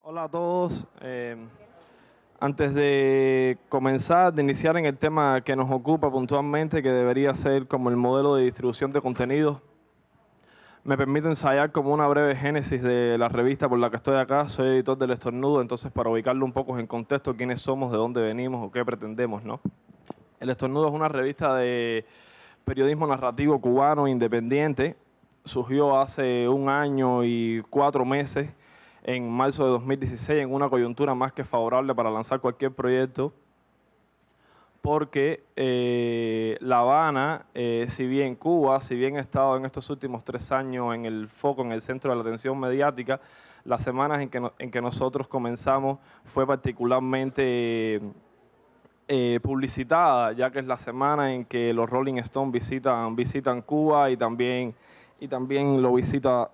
Hola a todos. Antes de comenzar, de iniciar en el tema que nos ocupa puntualmente, que debería ser como el modelo de distribución de contenidos, me permito ensayar como una breve génesis de la revista por la que estoy acá. Soy editor del Estornudo, entonces para ubicarlo un poco en contexto, quiénes somos, de dónde venimos o qué pretendemos, ¿no? El Estornudo es una revista de periodismo narrativo cubano independiente. Surgió hace 1 año y 4 meses, en marzo de 2016, en una coyuntura más que favorable para lanzar cualquier proyecto, porque La Habana, si bien Cuba, si bien ha estado en estos últimos 3 años en el foco, en el centro de la atención mediática, las semanas en que nosotros comenzamos fue particularmente publicitada, ya que es la semana en que los Rolling Stones visitan Cuba y también lo visita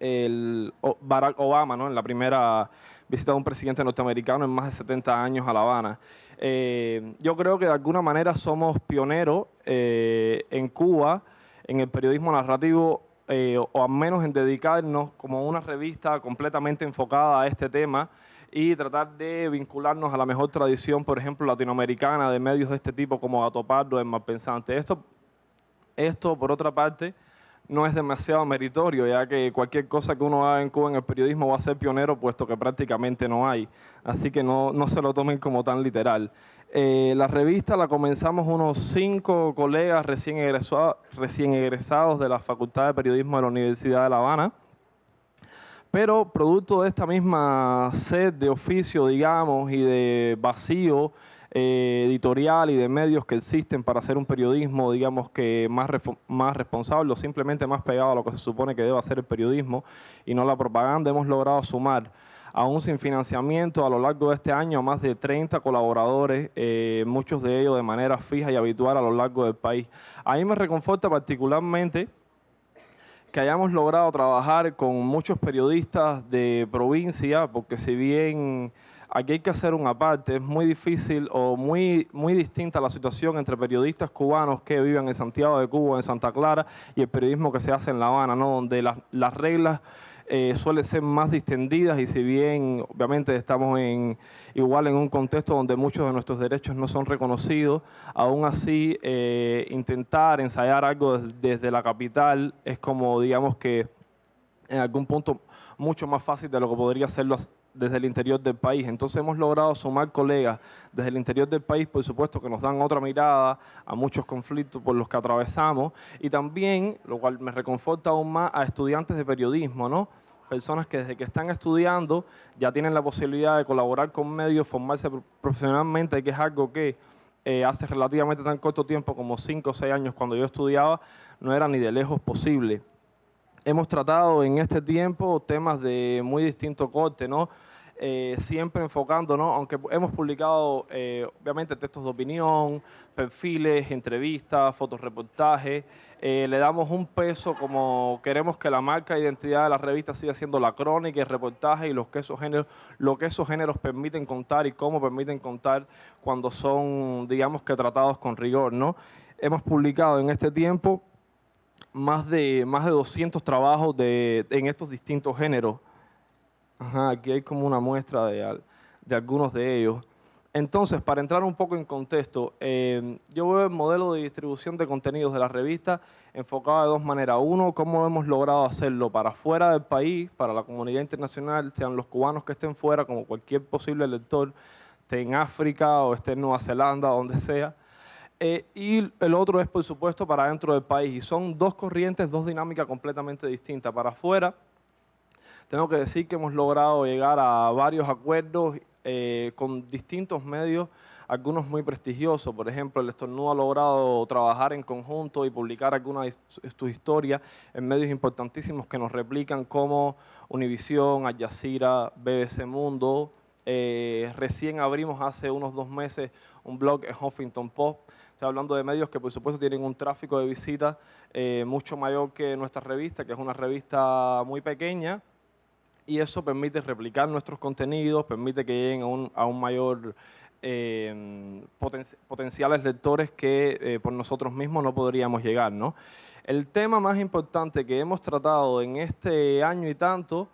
Barack Obama, ¿no? En la primera visita de un presidente norteamericano en más de 70 años a La Habana. Yo creo que de alguna manera somos pioneros en Cuba en el periodismo narrativo, o al menos en dedicarnos como una revista completamente enfocada a este tema y tratar de vincularnos a la mejor tradición, por ejemplo, latinoamericana de medios de este tipo como Gato Pardo, El Malpensante. Esto, por otra parte, no es demasiado meritorio, ya que cualquier cosa que uno haga en Cuba en el periodismo va a ser pionero, puesto que prácticamente no hay. Así que no se lo tomen como tan literal. La revista la comenzamos unos 5 colegas recién egresados de la Facultad de Periodismo de la Universidad de La Habana. Pero producto de esta misma sed de oficio, digamos, y de vacío editorial y de medios que existen para hacer un periodismo, digamos, que más responsable o simplemente más pegado a lo que se supone que debe hacer el periodismo y no la propaganda, hemos logrado sumar, aún sin financiamiento, a lo largo de este año a más de 30 colaboradores, muchos de ellos de manera fija y habitual a lo largo del país. A mí me reconforta particularmente que hayamos logrado trabajar con muchos periodistas de provincia, porque si bien aquí hay que hacer una parte, es muy difícil o muy distinta la situación entre periodistas cubanos que viven en Santiago de Cuba, en Santa Clara, y el periodismo que se hace en La Habana, ¿no? Donde las reglas suelen ser más distendidas, y si bien obviamente estamos igual en un contexto donde muchos de nuestros derechos no son reconocidos, aún así intentar ensayar algo desde la capital es como, digamos que en algún punto mucho más fácil de lo que podría hacerlo desde el interior del país. Entonces hemos logrado sumar colegas desde el interior del país, por supuesto, que nos dan otra mirada a muchos conflictos por los que atravesamos, y también, lo cual me reconforta aún más, a estudiantes de periodismo, ¿no? Personas que desde que están estudiando ya tienen la posibilidad de colaborar con medios, formarse profesionalmente, que es algo que hace relativamente tan corto tiempo como 5 o 6 años, cuando yo estudiaba, no era ni de lejos posible. Hemos tratado en este tiempo temas de muy distinto corte, ¿no? Siempre enfocándonos, aunque hemos publicado obviamente textos de opinión, perfiles, entrevistas, fotoreportajes, le damos un peso como queremos que la marca de identidad de la revista siga siendo la crónica y el reportaje y lo que esos géneros permiten contar y cómo permiten contar cuando son, digamos que tratados con rigor, ¿no? Hemos publicado en este tiempo más de 200 trabajos en estos distintos géneros. Ajá, aquí hay como una muestra de algunos de ellos. Entonces, para entrar un poco en contexto, yo veo el modelo de distribución de contenidos de la revista enfocado de dos maneras. Uno, cómo hemos logrado hacerlo para fuera del país, para la comunidad internacional, sean los cubanos que estén fuera, como cualquier posible lector, esté en África o esté en Nueva Zelanda, donde sea. Y el otro es, por supuesto, para dentro del país. Y son dos corrientes, dos dinámicas completamente distintas. Para afuera, tengo que decir que hemos logrado llegar a varios acuerdos con distintos medios, algunos muy prestigiosos. Por ejemplo, el Estornudo ha logrado trabajar en conjunto y publicar algunas de sus historias en medios importantísimos que nos replican, como Univisión, Al Jazeera, BBC Mundo. Recién abrimos hace unos 2 meses un blog en Huffington Post. Estoy hablando de medios que, por supuesto, tienen un tráfico de visitas mucho mayor que nuestra revista, que es una revista muy pequeña, y eso permite replicar nuestros contenidos, permite que lleguen a un mayor potenciales lectores que por nosotros mismos no podríamos llegar, ¿no? El tema más importante que hemos tratado en este año y tanto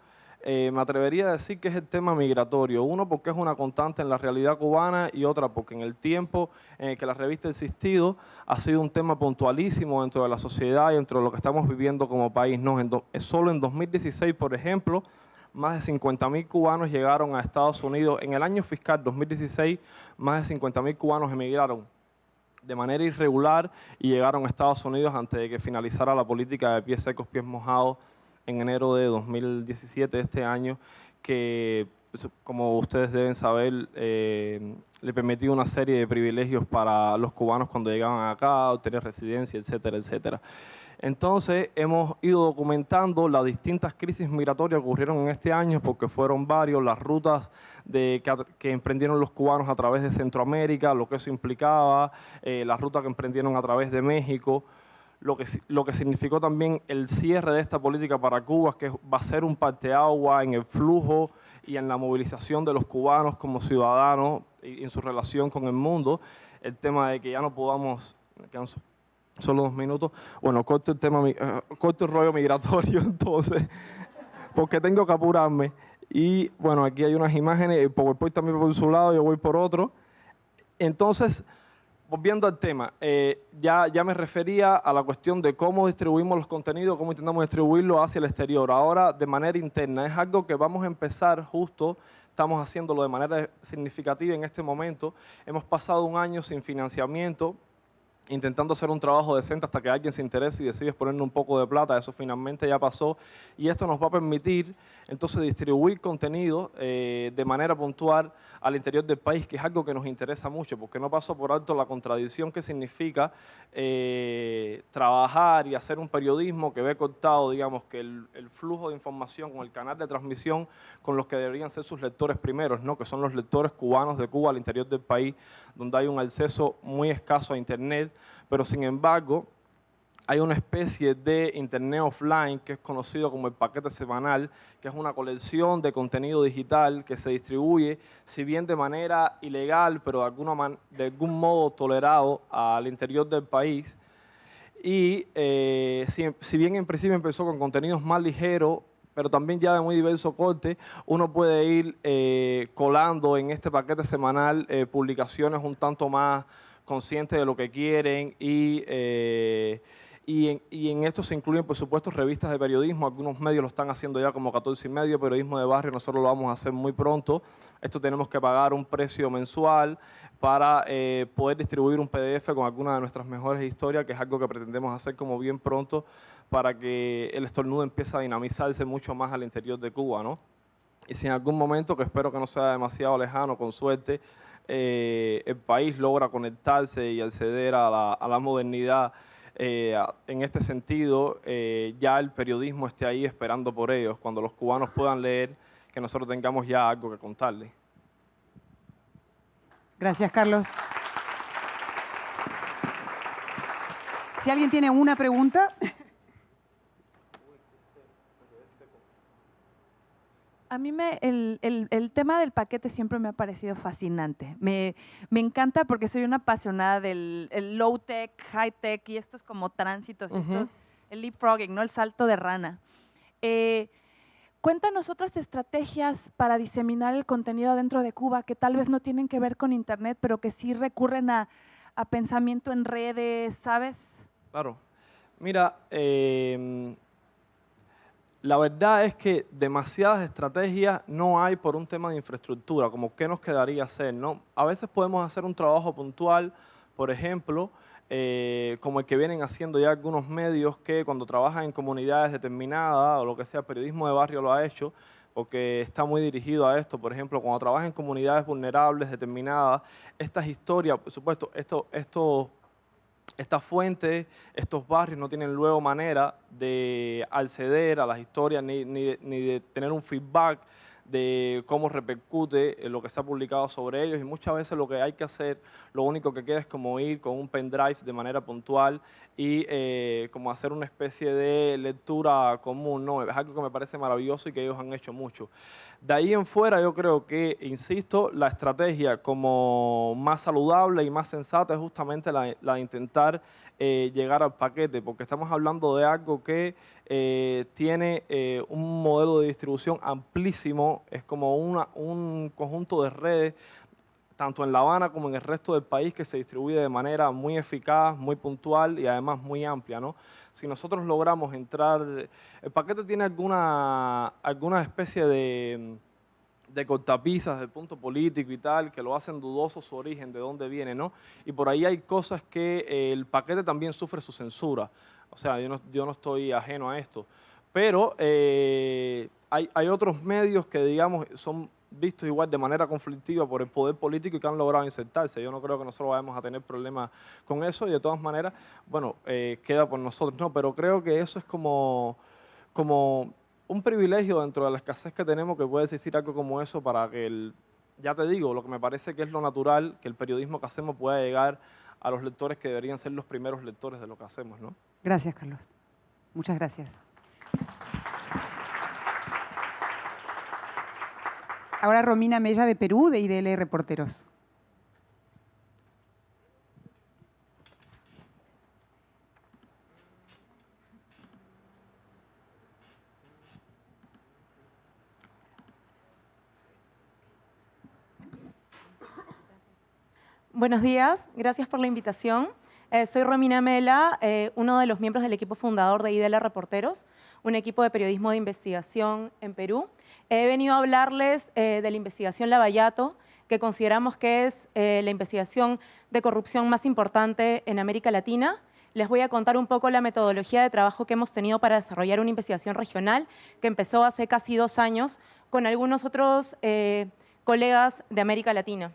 me atrevería a decir que es el tema migratorio. Uno, porque es una constante en la realidad cubana, y otra, porque en el tiempo en el que la revista ha existido, ha sido un tema puntualísimo dentro de la sociedad y dentro de lo que estamos viviendo como país, ¿no? Solo en 2016, por ejemplo, más de 50.000 cubanos llegaron a Estados Unidos. En el año fiscal 2016, más de 50.000 cubanos emigraron de manera irregular y llegaron a Estados Unidos antes de que finalizara la política de pies secos, pies mojados en enero de 2017 de este año, que, pues, como ustedes deben saber, le permitió una serie de privilegios para los cubanos cuando llegaban acá, obtener residencia, etcétera, etcétera. Entonces, hemos ido documentando las distintas crisis migratorias que ocurrieron en este año, porque fueron varios, las rutas que emprendieron los cubanos a través de Centroamérica, lo que eso implicaba, la ruta que emprendieron a través de México, lo que significó también el cierre de esta política para Cuba, que va a ser un parteaguas en el flujo y en la movilización de los cubanos como ciudadanos y en su relación con el mundo. El tema de que ya no podamos, me quedan solo 2 minutos, bueno, corto el rollo migratorio entonces, porque tengo que apurarme. Y bueno, aquí hay unas imágenes, el PowerPoint también por su lado, yo voy por otro. Entonces, volviendo al tema, ya me refería a la cuestión de cómo distribuimos los contenidos, cómo intentamos distribuirlos hacia el exterior. Ahora, de manera interna, es algo que vamos a empezar justo, estamos haciéndolo de manera significativa en este momento. Hemos pasado un año sin financiamiento, intentando hacer un trabajo decente hasta que alguien se interese y decide ponerle un poco de plata. Eso finalmente ya pasó, y esto nos va a permitir entonces distribuir contenido de manera puntual al interior del país, que es algo que nos interesa mucho, porque no paso por alto la contradicción que significa trabajar y hacer un periodismo que ve cortado, digamos, que el flujo de información con el canal de transmisión con los que deberían ser sus lectores primeros, ¿no? Que son los lectores cubanos de Cuba al interior del país, donde hay un acceso muy escaso a Internet, pero sin embargo hay una especie de Internet offline que es conocido como el paquete semanal, que es una colección de contenido digital que se distribuye, si bien de manera ilegal, pero de algún modo tolerado al interior del país. Y si bien en principio empezó con contenidos más ligeros, pero también ya de muy diverso corte, uno puede ir colando en este paquete semanal publicaciones un tanto más conscientes de lo que quieren, y en esto se incluyen, por supuesto, revistas de periodismo. Algunos medios lo están haciendo ya, como 14 y medio, periodismo de barrio. Nosotros lo vamos a hacer muy pronto. Esto tenemos que pagar un precio mensual para poder distribuir un PDF con algunas de nuestras mejores historias, que es algo que pretendemos hacer como bien pronto, para que el estornudo empiece a dinamizarse mucho más al interior de Cuba, ¿no? Y si en algún momento, que espero que no sea demasiado lejano, con suerte, el país logra conectarse y acceder a la modernidad, en este sentido, ya el periodismo esté ahí esperando por ellos, cuando los cubanos puedan leer, que nosotros tengamos ya algo que contarles. Gracias, Carlos. Si alguien tiene una pregunta. A mí el tema del paquete siempre me ha parecido fascinante. Me encanta porque soy una apasionada del low-tech, high-tech y estos como tránsitos, el leapfrogging, ¿no? El salto de rana. Cuéntanos otras estrategias para diseminar el contenido dentro de Cuba que tal vez no tienen que ver con Internet, pero que sí recurren a pensamiento en redes, ¿sabes? Claro. Mira, la verdad es que demasiadas estrategias no hay por un tema de infraestructura, como qué nos quedaría hacer, ¿no? A veces podemos hacer un trabajo puntual, por ejemplo, como el que vienen haciendo ya algunos medios que cuando trabajan en comunidades determinadas, o lo que sea, periodismo de barrio lo ha hecho, porque está muy dirigido a esto. Por ejemplo, cuando trabajan en comunidades vulnerables determinadas, estas historias, por supuesto, estas fuentes, estos barrios no tienen luego manera de acceder a las historias ni de tener un feedback de cómo repercute lo que se ha publicado sobre ellos, y muchas veces lo que hay que hacer, lo único que queda es como ir con un pendrive de manera puntual y como hacer una especie de lectura común, ¿no? Es algo que me parece maravilloso y que ellos han hecho mucho. De ahí en fuera yo creo que, insisto, la estrategia como más saludable y más sensata es justamente la de intentar llegar al paquete, porque estamos hablando de algo que tiene un modelo de distribución amplísimo, es como un conjunto de redes, tanto en La Habana como en el resto del país, que se distribuye de manera muy eficaz, muy puntual y además muy amplia, ¿no? Si nosotros logramos entrar, el paquete tiene alguna especie de cortapisas del punto político y tal, que lo hacen dudoso su origen, de dónde viene, ¿no? Y por ahí hay cosas que el paquete también sufre su censura. O sea, yo no estoy ajeno a esto. Pero hay otros medios que, digamos, son vistos igual de manera conflictiva por el poder político y que han logrado insertarse. Yo no creo que nosotros vayamos a tener problemas con eso y de todas maneras, bueno, queda por nosotros, ¿no? Pero creo que eso es como un privilegio dentro de la escasez que tenemos, que puede existir algo como eso para que ya te digo, lo que me parece que es lo natural, que el periodismo que hacemos pueda llegar a los lectores que deberían ser los primeros lectores de lo que hacemos, ¿no? Gracias, Carlos. Muchas gracias. Ahora Romina Mella de Perú, de IDL Reporteros. Buenos días, gracias por la invitación. Soy Romina Mella, uno de los miembros del equipo fundador de IDL Reporteros, un equipo de periodismo de investigación en Perú. He venido a hablarles de la investigación Lavallato, que consideramos que es la investigación de corrupción más importante en América Latina. Les voy a contar un poco la metodología de trabajo que hemos tenido para desarrollar una investigación regional que empezó hace casi 2 años con algunos otros colegas de América Latina.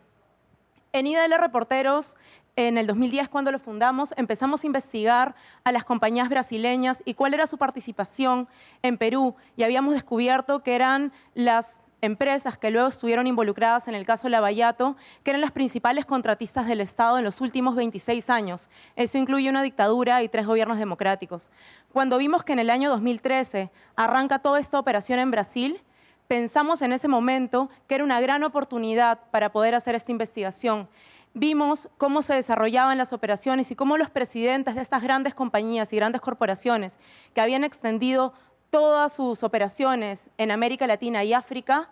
En IDL Reporteros, en el 2010, cuando lo fundamos, empezamos a investigar a las compañías brasileñas y cuál era su participación en Perú. Y habíamos descubierto que eran las empresas que luego estuvieron involucradas en el caso Lavallato, que eran las principales contratistas del Estado en los últimos 26 años. Eso incluye una dictadura y 3 gobiernos democráticos. Cuando vimos que en el año 2013 arranca toda esta operación en Brasil, pensamos en ese momento que era una gran oportunidad para poder hacer esta investigación. Vimos cómo se desarrollaban las operaciones y cómo los presidentes de estas grandes compañías y grandes corporaciones que habían extendido todas sus operaciones en América Latina y África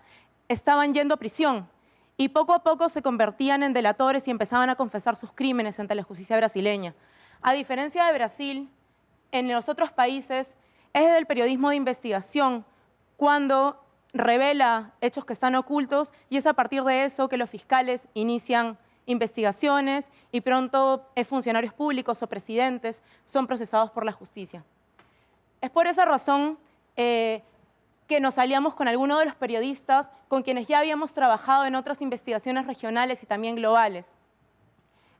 estaban yendo a prisión y poco a poco se convertían en delatores y empezaban a confesar sus crímenes ante la justicia brasileña. A diferencia de Brasil, en los otros países es del periodismo de investigación cuando revela hechos que están ocultos y es a partir de eso que los fiscales inician investigaciones y pronto funcionarios públicos o presidentes son procesados por la justicia. Es por esa razón que nos aliamos con algunos de los periodistas con quienes ya habíamos trabajado en otras investigaciones regionales y también globales.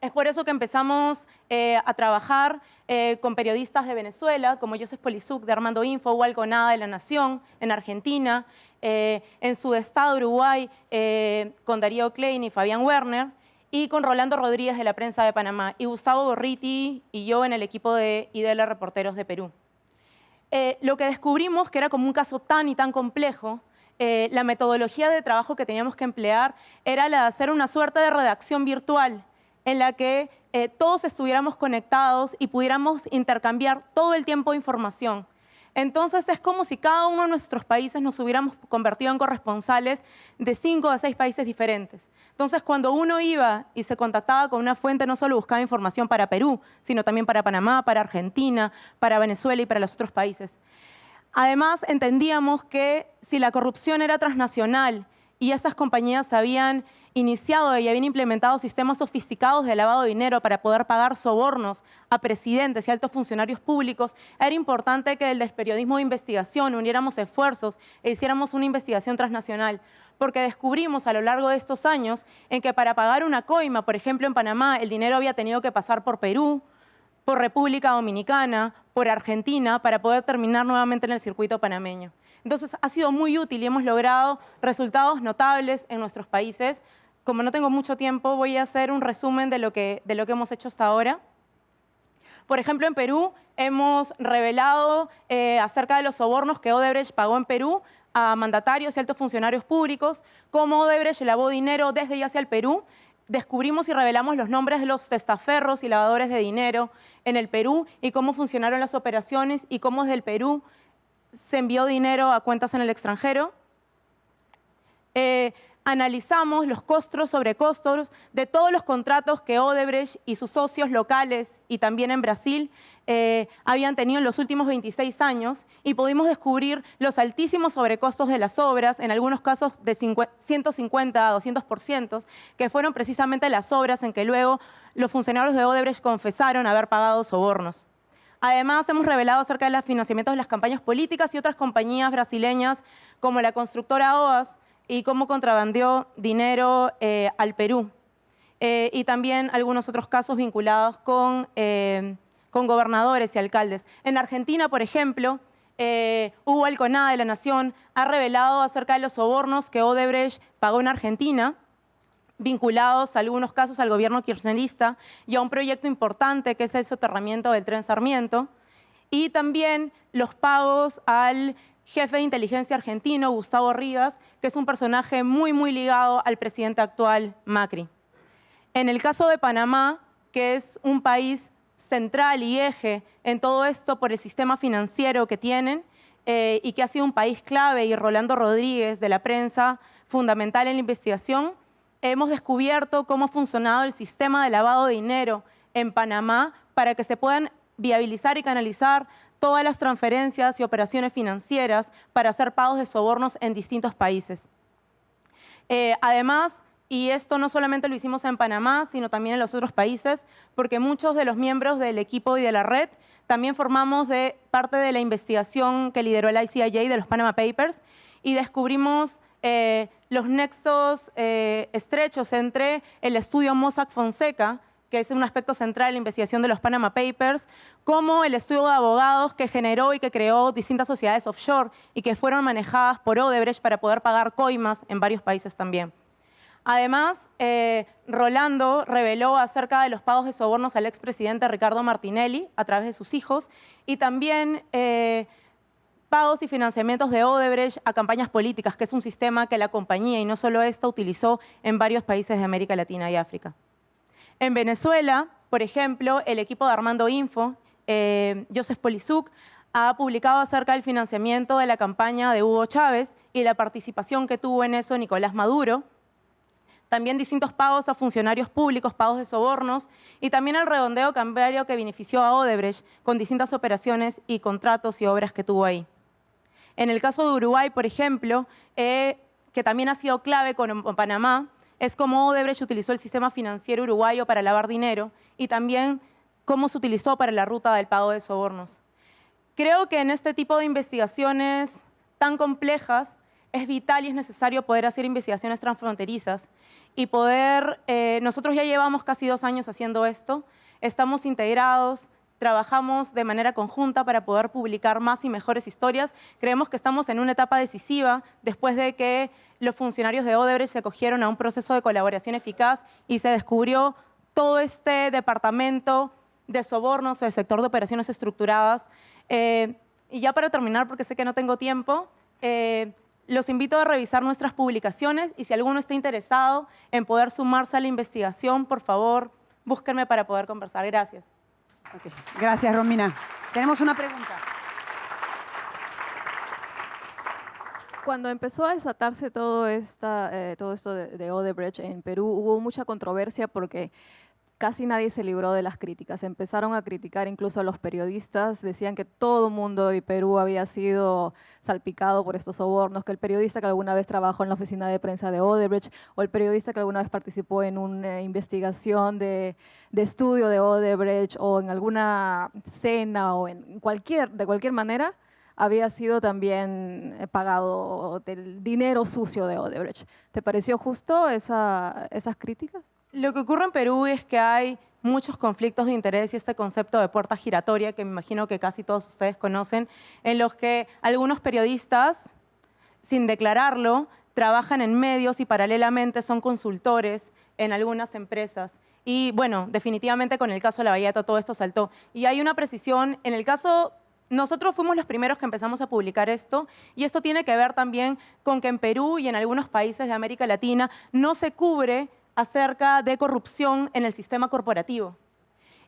Es por eso que empezamos a trabajar con periodistas de Venezuela, como Joseph Polizuk de Armando Info, o Alconada de La Nación, en Argentina, en Sudestado, Uruguay, con Darío Klein y Fabián Werner, y con Rolando Rodríguez de la Prensa de Panamá, y Gustavo Gorriti y yo en el equipo de IDL Reporteros de Perú. Lo que descubrimos, que era como un caso tan y tan complejo, la metodología de trabajo que teníamos que emplear era la de hacer una suerte de redacción virtual en la que todos estuviéramos conectados y pudiéramos intercambiar todo el tiempo información. Entonces es como si cada uno de nuestros países nos hubiéramos convertido en corresponsales de 5 a 6 países diferentes. Entonces cuando uno iba y se contactaba con una fuente, no solo buscaba información para Perú, sino también para Panamá, para Argentina, para Venezuela y para los otros países. Además, entendíamos que si la corrupción era transnacional y estas compañías habían iniciado y habían implementado sistemas sofisticados de lavado de dinero para poder pagar sobornos a presidentes y altos funcionarios públicos, era importante que desde el periodismo de investigación uniéramos esfuerzos e hiciéramos una investigación transnacional, porque descubrimos a lo largo de estos años en que para pagar una coima, por ejemplo en Panamá, el dinero había tenido que pasar por Perú, por República Dominicana, por Argentina, para poder terminar nuevamente en el circuito panameño. Entonces ha sido muy útil y hemos logrado resultados notables en nuestros países. Como no tengo mucho tiempo, voy a hacer un resumen de lo que hemos hecho hasta ahora. Por ejemplo, en Perú hemos revelado acerca de los sobornos que Odebrecht pagó en Perú a mandatarios y altos funcionarios públicos, cómo Odebrecht lavó dinero desde y hacia el Perú. Descubrimos y revelamos los nombres de los testaferros y lavadores de dinero en el Perú y cómo funcionaron las operaciones y cómo desde el Perú se envió dinero a cuentas en el extranjero. Analizamos los costos sobre costos de todos los contratos que Odebrecht y sus socios locales y también en Brasil habían tenido en los últimos 26 años y pudimos descubrir los altísimos sobrecostos de las obras, en algunos casos de 150 a 200%, que fueron precisamente las obras en que luego los funcionarios de Odebrecht confesaron haber pagado sobornos. Además, hemos revelado acerca de los financiamientos de las campañas políticas y otras compañías brasileñas como la constructora OAS y cómo contrabandeó dinero al Perú. Y también algunos otros casos vinculados con gobernadores y alcaldes. En Argentina, por ejemplo, Hugo Alconada de La Nación ha revelado acerca de los sobornos que Odebrecht pagó en Argentina, vinculados a algunos casos al gobierno kirchnerista y a un proyecto importante que es el soterramiento del Tren Sarmiento, y también los pagos al jefe de inteligencia argentino, Gustavo Rivas, que es un personaje muy ligado al presidente actual, Macri. En el caso de Panamá, que es un país central y eje en todo esto por el sistema financiero que tienen y que ha sido un país clave, y Rolando Rodríguez de la prensa, fundamental en la investigación, hemos descubierto cómo ha funcionado el sistema de lavado de dinero en Panamá para que se puedan viabilizar y canalizar todas las transferencias y operaciones financieras para hacer pagos de sobornos en distintos países. Además, y esto no solamente lo hicimos en Panamá, sino también en los otros países, porque muchos de los miembros del equipo y de la red también formamos parte de la investigación que lideró el ICIJ de los Panama Papers y descubrimos los nexos estrechos entre el estudio Mossack Fonseca, que es un aspecto central en la investigación de los Panama Papers, como el estudio de abogados que generó y que creó distintas sociedades offshore y que fueron manejadas por Odebrecht para poder pagar coimas en varios países también. Además, Rolando reveló acerca de los pagos de sobornos al expresidente Ricardo Martinelli a través de sus hijos y también pagos y financiamientos de Odebrecht a campañas políticas, que es un sistema que la compañía, y no solo esta, utilizó en varios países de América Latina y África. En Venezuela, por ejemplo, el equipo de Armando Info, Joseph Polizuk, ha publicado acerca del financiamiento de la campaña de Hugo Chávez y la participación que tuvo en eso Nicolás Maduro. También distintos pagos a funcionarios públicos, pagos de sobornos, y también el redondeo cambiario que benefició a Odebrecht con distintas operaciones y contratos y obras que tuvo ahí. En el caso de Uruguay, por ejemplo, que también ha sido clave con Panamá, es cómo Odebrecht utilizó el sistema financiero uruguayo para lavar dinero y también cómo se utilizó para la ruta del pago de sobornos. Creo que en este tipo de investigaciones tan complejas es vital y es necesario poder hacer investigaciones transfronterizas y poder, nosotros ya llevamos casi 2 años haciendo esto, estamos integrados, trabajamos de manera conjunta para poder publicar más y mejores historias. Creemos que estamos en una etapa decisiva después de que los funcionarios de Odebrecht se acogieron a un proceso de colaboración eficaz y se descubrió todo este departamento de sobornos del sector de operaciones estructuradas. Y ya para terminar, porque sé que no tengo tiempo, los invito a revisar nuestras publicaciones y si alguno está interesado en poder sumarse a la investigación, por favor, búsquenme para poder conversar. Gracias. Okay. Gracias, Romina. Tenemos una pregunta. Cuando empezó a desatarse todo esto de Odebrecht en Perú, hubo mucha controversia porque casi nadie se libró de las críticas. Empezaron a criticar incluso a los periodistas, decían que todo el mundo y Perú había sido salpicado por estos sobornos, que el periodista que alguna vez trabajó en la oficina de prensa de Odebrecht o el periodista que alguna vez participó en una investigación de estudio de Odebrecht o en alguna cena o de cualquier manera, había sido también pagado del dinero sucio de Odebrecht. ¿Te pareció justo esas críticas? Lo que ocurre en Perú es que hay muchos conflictos de interés y este concepto de puerta giratoria, que me imagino que casi todos ustedes conocen, en los que algunos periodistas, sin declararlo, trabajan en medios y paralelamente son consultores en algunas empresas. Y bueno, definitivamente con el caso de La Vallata todo esto saltó. Y hay una precisión, en el caso nosotros fuimos los primeros que empezamos a publicar esto y esto tiene que ver también con que en Perú y en algunos países de América Latina no se cubre acerca de corrupción en el sistema corporativo.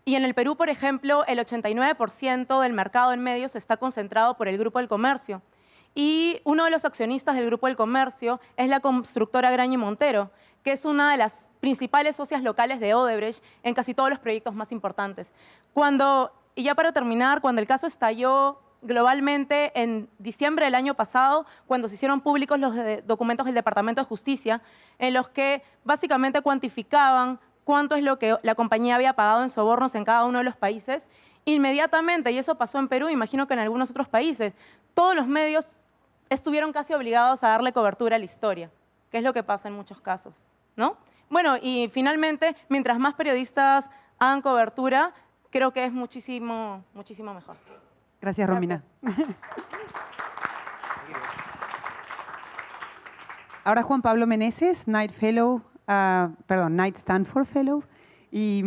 Y en el Perú, por ejemplo, el 89% del mercado en medios está concentrado por el Grupo del Comercio. Y uno de los accionistas del Grupo del Comercio es la constructora Graña y Montero, que es una de las principales socias locales de Odebrecht en casi todos los proyectos más importantes. Y ya para terminar, cuando el caso estalló globalmente en diciembre del año pasado, cuando se hicieron públicos los documentos del Departamento de Justicia, en los que básicamente cuantificaban cuánto es lo que la compañía había pagado en sobornos en cada uno de los países, inmediatamente, y eso pasó en Perú, imagino que en algunos otros países, todos los medios estuvieron casi obligados a darle cobertura a la historia, que es lo que pasa en muchos casos, ¿no? Bueno, y finalmente, mientras más periodistas hagan cobertura, creo que es muchísimo, muchísimo mejor. Gracias, Romina. Ahora Juan Pablo Meneses, Knight Stanford Fellow y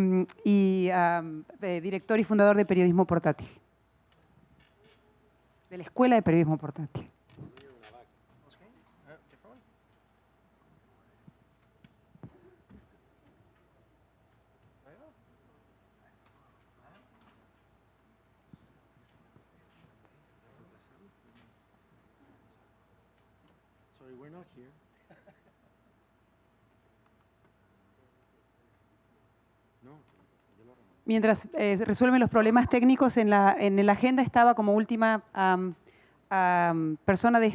director y fundador de Periodismo Portátil, de la Escuela de Periodismo Portátil. Mientras resuelven los problemas técnicos, en la agenda estaba como última persona de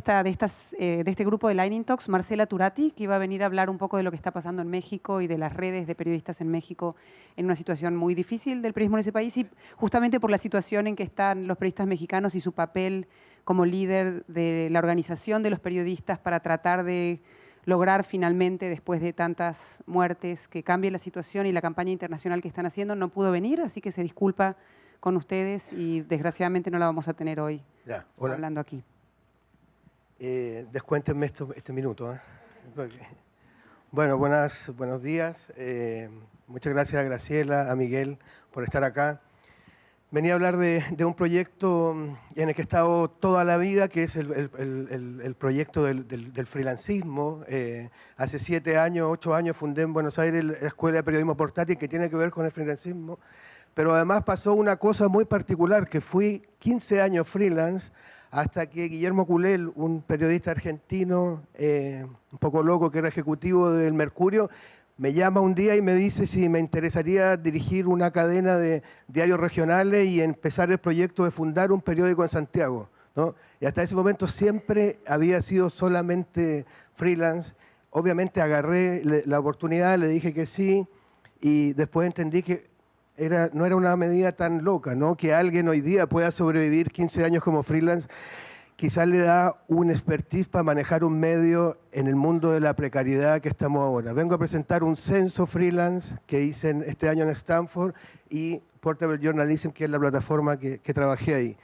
este grupo de Lightning Talks, Marcela Turati, que iba a venir a hablar un poco de lo que está pasando en México y de las redes de periodistas en México en una situación muy difícil del periodismo en ese país y justamente por la situación en que están los periodistas mexicanos y su papel como líder de la organización de los periodistas para tratar de lograr finalmente, después de tantas muertes, que cambie la situación y la campaña internacional que están haciendo. No pudo venir, así que se disculpa con ustedes y desgraciadamente no la vamos a tener hoy hablando aquí. Descuéntenme este minuto. Bueno, buenos días. Muchas gracias a Graciela, a Miguel por estar acá. Venía a hablar de un proyecto en el que he estado toda la vida, que es el proyecto del freelancismo. Hace 8 años fundé en Buenos Aires la Escuela de Periodismo Portátil, que tiene que ver con el freelancismo. Pero además pasó una cosa muy particular, que fui 15 años freelance, hasta que Guillermo Culel, un periodista argentino, un poco loco, que era ejecutivo del Mercurio, me llama un día y me dice si me interesaría dirigir una cadena de diarios regionales y empezar el proyecto de fundar un periódico en Santiago, ¿no? Y hasta ese momento siempre había sido solamente freelance. Obviamente agarré la oportunidad, le dije que sí, y después entendí que no era una medida tan loca, ¿no? Que alguien hoy día pueda sobrevivir 15 años como freelance. Quizás le da un expertise para manejar un medio en el mundo de la precariedad que estamos ahora. Vengo a presentar un censo freelance que hice este año en Stanford y Portable Journalism, que es la plataforma que trabajé ahí.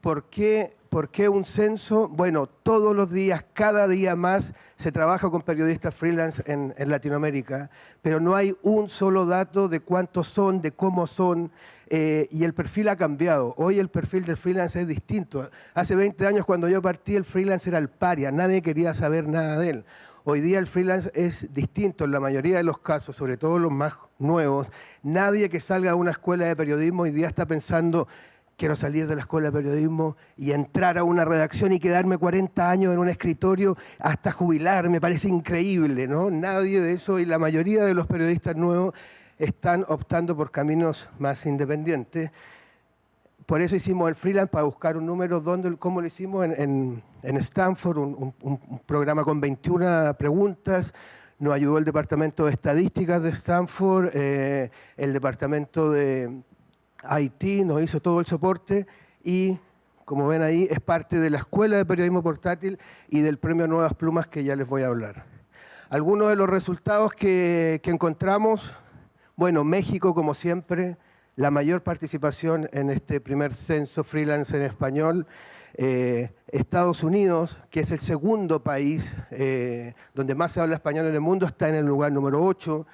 ¿Por qué un censo? Bueno, todos los días, cada día más, se trabaja con periodistas freelance en Latinoamérica, pero no hay un solo dato de cuántos son, de cómo son, y el perfil ha cambiado. Hoy el perfil del freelance es distinto. Hace 20 años, cuando yo partí, el freelance era el paria, nadie quería saber nada de él. Hoy día el freelance es distinto en la mayoría de los casos, sobre todo los más nuevos. Nadie que salga de una escuela de periodismo hoy día está pensando: quiero salir de la escuela de periodismo y entrar a una redacción y quedarme 40 años en un escritorio hasta jubilar. Me parece increíble, ¿no? Nadie de eso, y la mayoría de los periodistas nuevos están optando por caminos más independientes. Por eso hicimos el freelance, para buscar un número. ¿Cómo lo hicimos? En Stanford, un programa con 21 preguntas. Nos ayudó el Departamento de Estadísticas de Stanford, el Departamento de IT nos hizo todo el soporte y, como ven ahí, es parte de la Escuela de Periodismo Portátil y del Premio Nuevas Plumas, que ya les voy a hablar. Algunos de los resultados que encontramos: bueno, México, como siempre, la mayor participación en este primer censo freelance en español. Estados Unidos, que es el segundo país donde más se habla español en el mundo, está en el lugar número 8.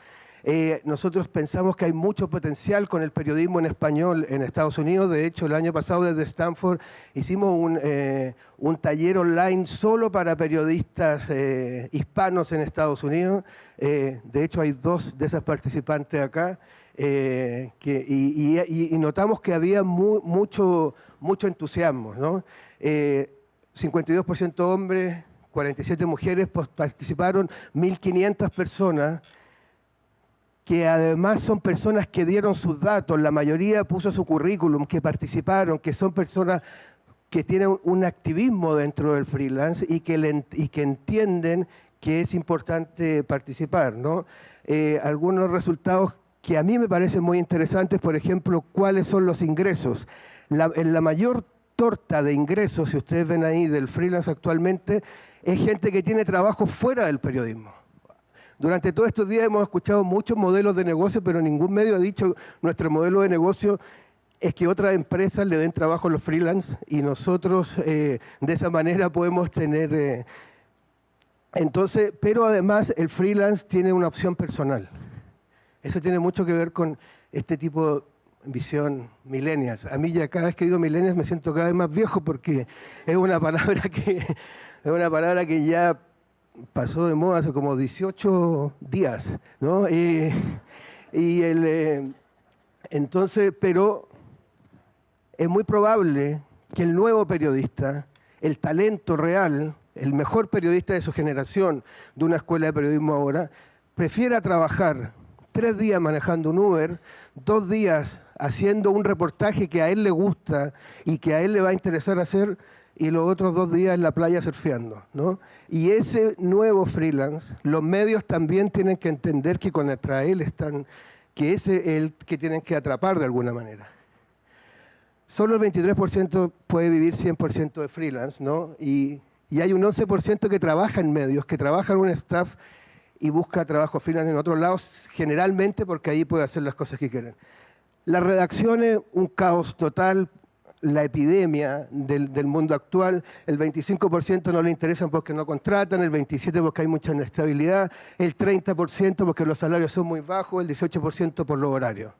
Nosotros pensamos que hay mucho potencial con el periodismo en español en Estados Unidos. De hecho, el año pasado desde Stanford hicimos un taller online solo para periodistas hispanos en Estados Unidos. De hecho, hay 2 de esas participantes acá. Y notamos que había mucho entusiasmo, ¿no? 52% hombres, 47 mujeres, pues participaron 1.500 personas, que además son personas que dieron sus datos, la mayoría puso su currículum, que participaron, que son personas que tienen un activismo dentro del freelance y que entienden que es importante participar, ¿no? Algunos resultados que a mí me parecen muy interesantes, por ejemplo, cuáles son los ingresos. En la mayor torta de ingresos, si ustedes ven ahí, del freelance actualmente, es gente que tiene trabajo fuera del periodismo. Durante todos estos días hemos escuchado muchos modelos de negocio, pero ningún medio ha dicho nuestro modelo de negocio es que otras empresas le den trabajo a los freelance y nosotros de esa manera podemos tener... Entonces, pero además el freelance tiene una opción personal. Eso tiene mucho que ver con este tipo de visión millennials. A mí ya cada vez que digo millennials me siento cada vez más viejo porque es una palabra que ya pasó de moda hace como 18 días, ¿no? Entonces, pero es muy probable que el nuevo periodista, el talento real, el mejor periodista de su generación, de una escuela de periodismo ahora, prefiera trabajar 3 días manejando un Uber, 2 días haciendo un reportaje que a él le gusta y que a él le va a interesar hacer, y los otros 2 días en la playa surfeando, ¿no? Y ese nuevo freelance, los medios también tienen que entender que contra él están, que ese es el que tienen que atrapar de alguna manera. Solo el 23% puede vivir 100% de freelance, ¿no? Y hay un 11% que trabaja en medios, que trabaja en un staff y busca trabajo freelance en otros lados, generalmente porque ahí puede hacer las cosas que quieren. Las redacciones, un caos total, la epidemia del mundo actual, el 25% no le interesan porque no contratan, el 27% porque hay mucha inestabilidad, el 30% porque los salarios son muy bajos, el 18% por los horarios.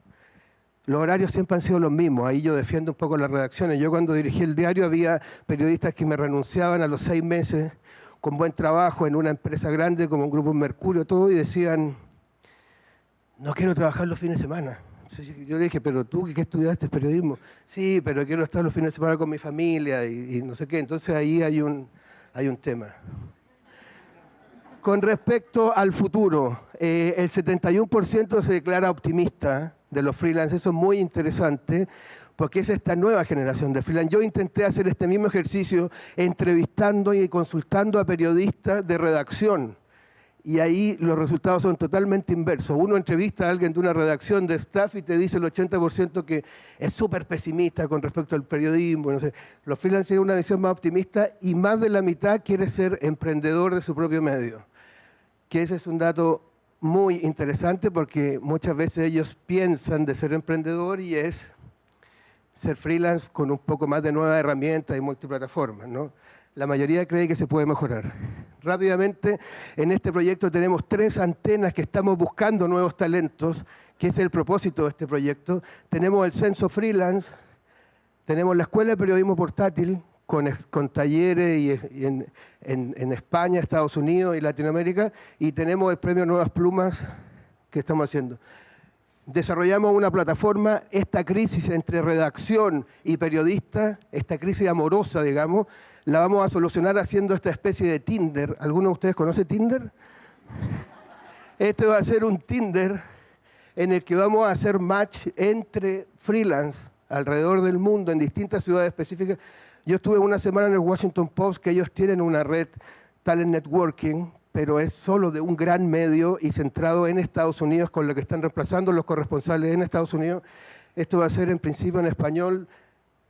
Los horarios siempre han sido los mismos, ahí yo defiendo un poco las redacciones. Yo cuando dirigí el diario había periodistas que me renunciaban a los 6 meses con buen trabajo en una empresa grande como un Grupo Mercurio, todo, y decían, no quiero trabajar los fines de semana. Yo le dije, pero tú, ¿qué estudiaste periodismo? Sí, pero quiero estar los fines de semana con mi familia y no sé qué. Entonces ahí hay un tema. Con respecto al futuro, el 71% se declara optimista de los freelance. Eso es muy interesante porque es esta nueva generación de freelance. Yo intenté hacer este mismo ejercicio entrevistando y consultando a periodistas de redacción. Y ahí los resultados son totalmente inversos. Uno entrevista a alguien de una redacción de staff y te dice el 80% que es súper pesimista con respecto al periodismo. No sé. Los freelancers tienen una visión más optimista y más de la mitad quiere ser emprendedor de su propio medio. Que ese es un dato muy interesante porque muchas veces ellos piensan de ser emprendedor y es ser freelance con un poco más de nuevas herramientas y multiplataformas, ¿no? La mayoría cree que se puede mejorar. Rápidamente, en este proyecto tenemos 3 antenas que estamos buscando nuevos talentos, que es el propósito de este proyecto. Tenemos el Censo Freelance, tenemos la Escuela de Periodismo Portátil, con talleres en España, Estados Unidos y Latinoamérica, y tenemos el Premio Nuevas Plumas que estamos haciendo. Desarrollamos una plataforma, esta crisis entre redacción y periodista, esta crisis amorosa, digamos, la vamos a solucionar haciendo esta especie de Tinder. ¿Alguno de ustedes conoce Tinder? Este va a ser un Tinder en el que vamos a hacer match entre freelance alrededor del mundo, en distintas ciudades específicas. Yo estuve una semana en el Washington Post, que ellos tienen una red Talent Networking, pero es solo de un gran medio y centrado en Estados Unidos, con lo que están reemplazando los corresponsales en Estados Unidos. Esto va a ser en principio en español,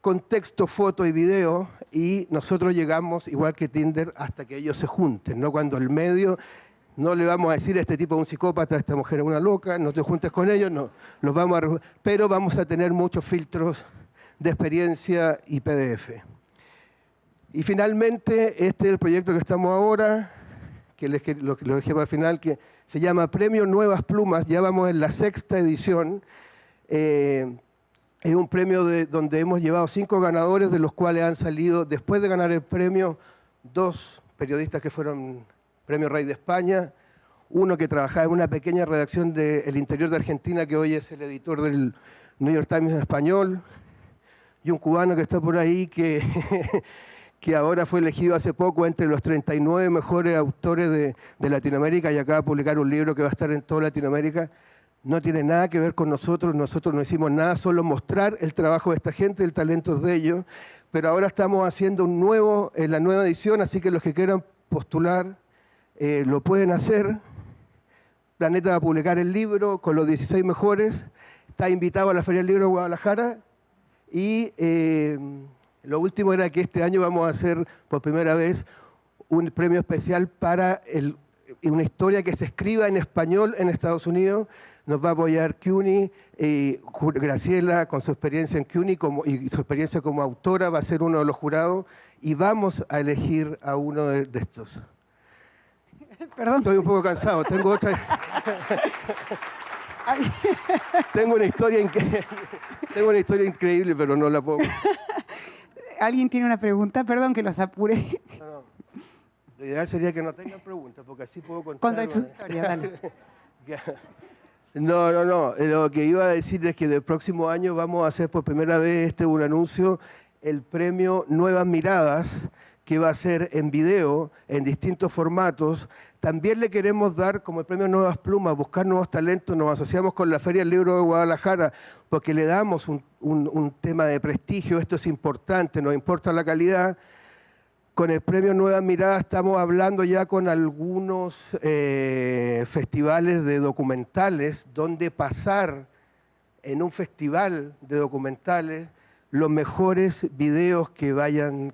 con texto, foto y video, y nosotros llegamos, igual que Tinder, hasta que ellos se junten, ¿no? Cuando el medio, no le vamos a decir a este tipo es un psicópata, a esta mujer es una loca, no te juntes con ellos, no, pero vamos a tener muchos filtros de experiencia y PDF. Y finalmente, este es el proyecto que estamos ahora, que lo dejé para el final, que se llama Premio Nuevas Plumas. Ya vamos en la 6ª edición. Es un premio donde hemos llevado 5 ganadores, de los cuales han salido, después de ganar el premio, 2 periodistas que fueron Premio Rey de España, uno que trabajaba en una pequeña redacción del interior de Argentina, que hoy es el editor del New York Times en español, y un cubano que está por ahí, que, que ahora fue elegido hace poco entre los 39 mejores autores de Latinoamérica y acaba de publicar un libro que va a estar en toda Latinoamérica. No tiene nada que ver con nosotros no hicimos nada, solo mostrar el trabajo de esta gente, el talento de ellos, pero ahora estamos haciendo la nueva edición, así que los que quieran postular lo pueden hacer. Planeta va a publicar el libro con los 16 mejores, está invitado a la Feria del Libro de Guadalajara y lo último era que este año vamos a hacer por primera vez un premio especial para una historia que se escriba en español en Estados Unidos. Nos va a apoyar CUNY, Graciela con su experiencia en CUNY y su experiencia como autora va a ser uno de los jurados y vamos a elegir a uno de estos. Perdón. Estoy un poco cansado, tengo otra... tengo una historia increíble, pero no la puedo... ¿Alguien tiene una pregunta? Perdón que los apure. No. Lo ideal sería que no tengan preguntas, porque así puedo contar... Conta tu historia, dale. No. Lo que iba a decir es que del próximo año vamos a hacer por primera vez un anuncio, el premio Nuevas Miradas, que va a ser en video, en distintos formatos. También le queremos dar como el premio Nuevas Plumas, buscar nuevos talentos. Nos asociamos con la Feria del Libro de Guadalajara porque le damos un tema de prestigio. Esto es importante, nos importa la calidad. Con el premio Nuevas Miradas estamos hablando ya con algunos festivales de documentales, donde pasar en un festival de documentales los mejores videos que hayan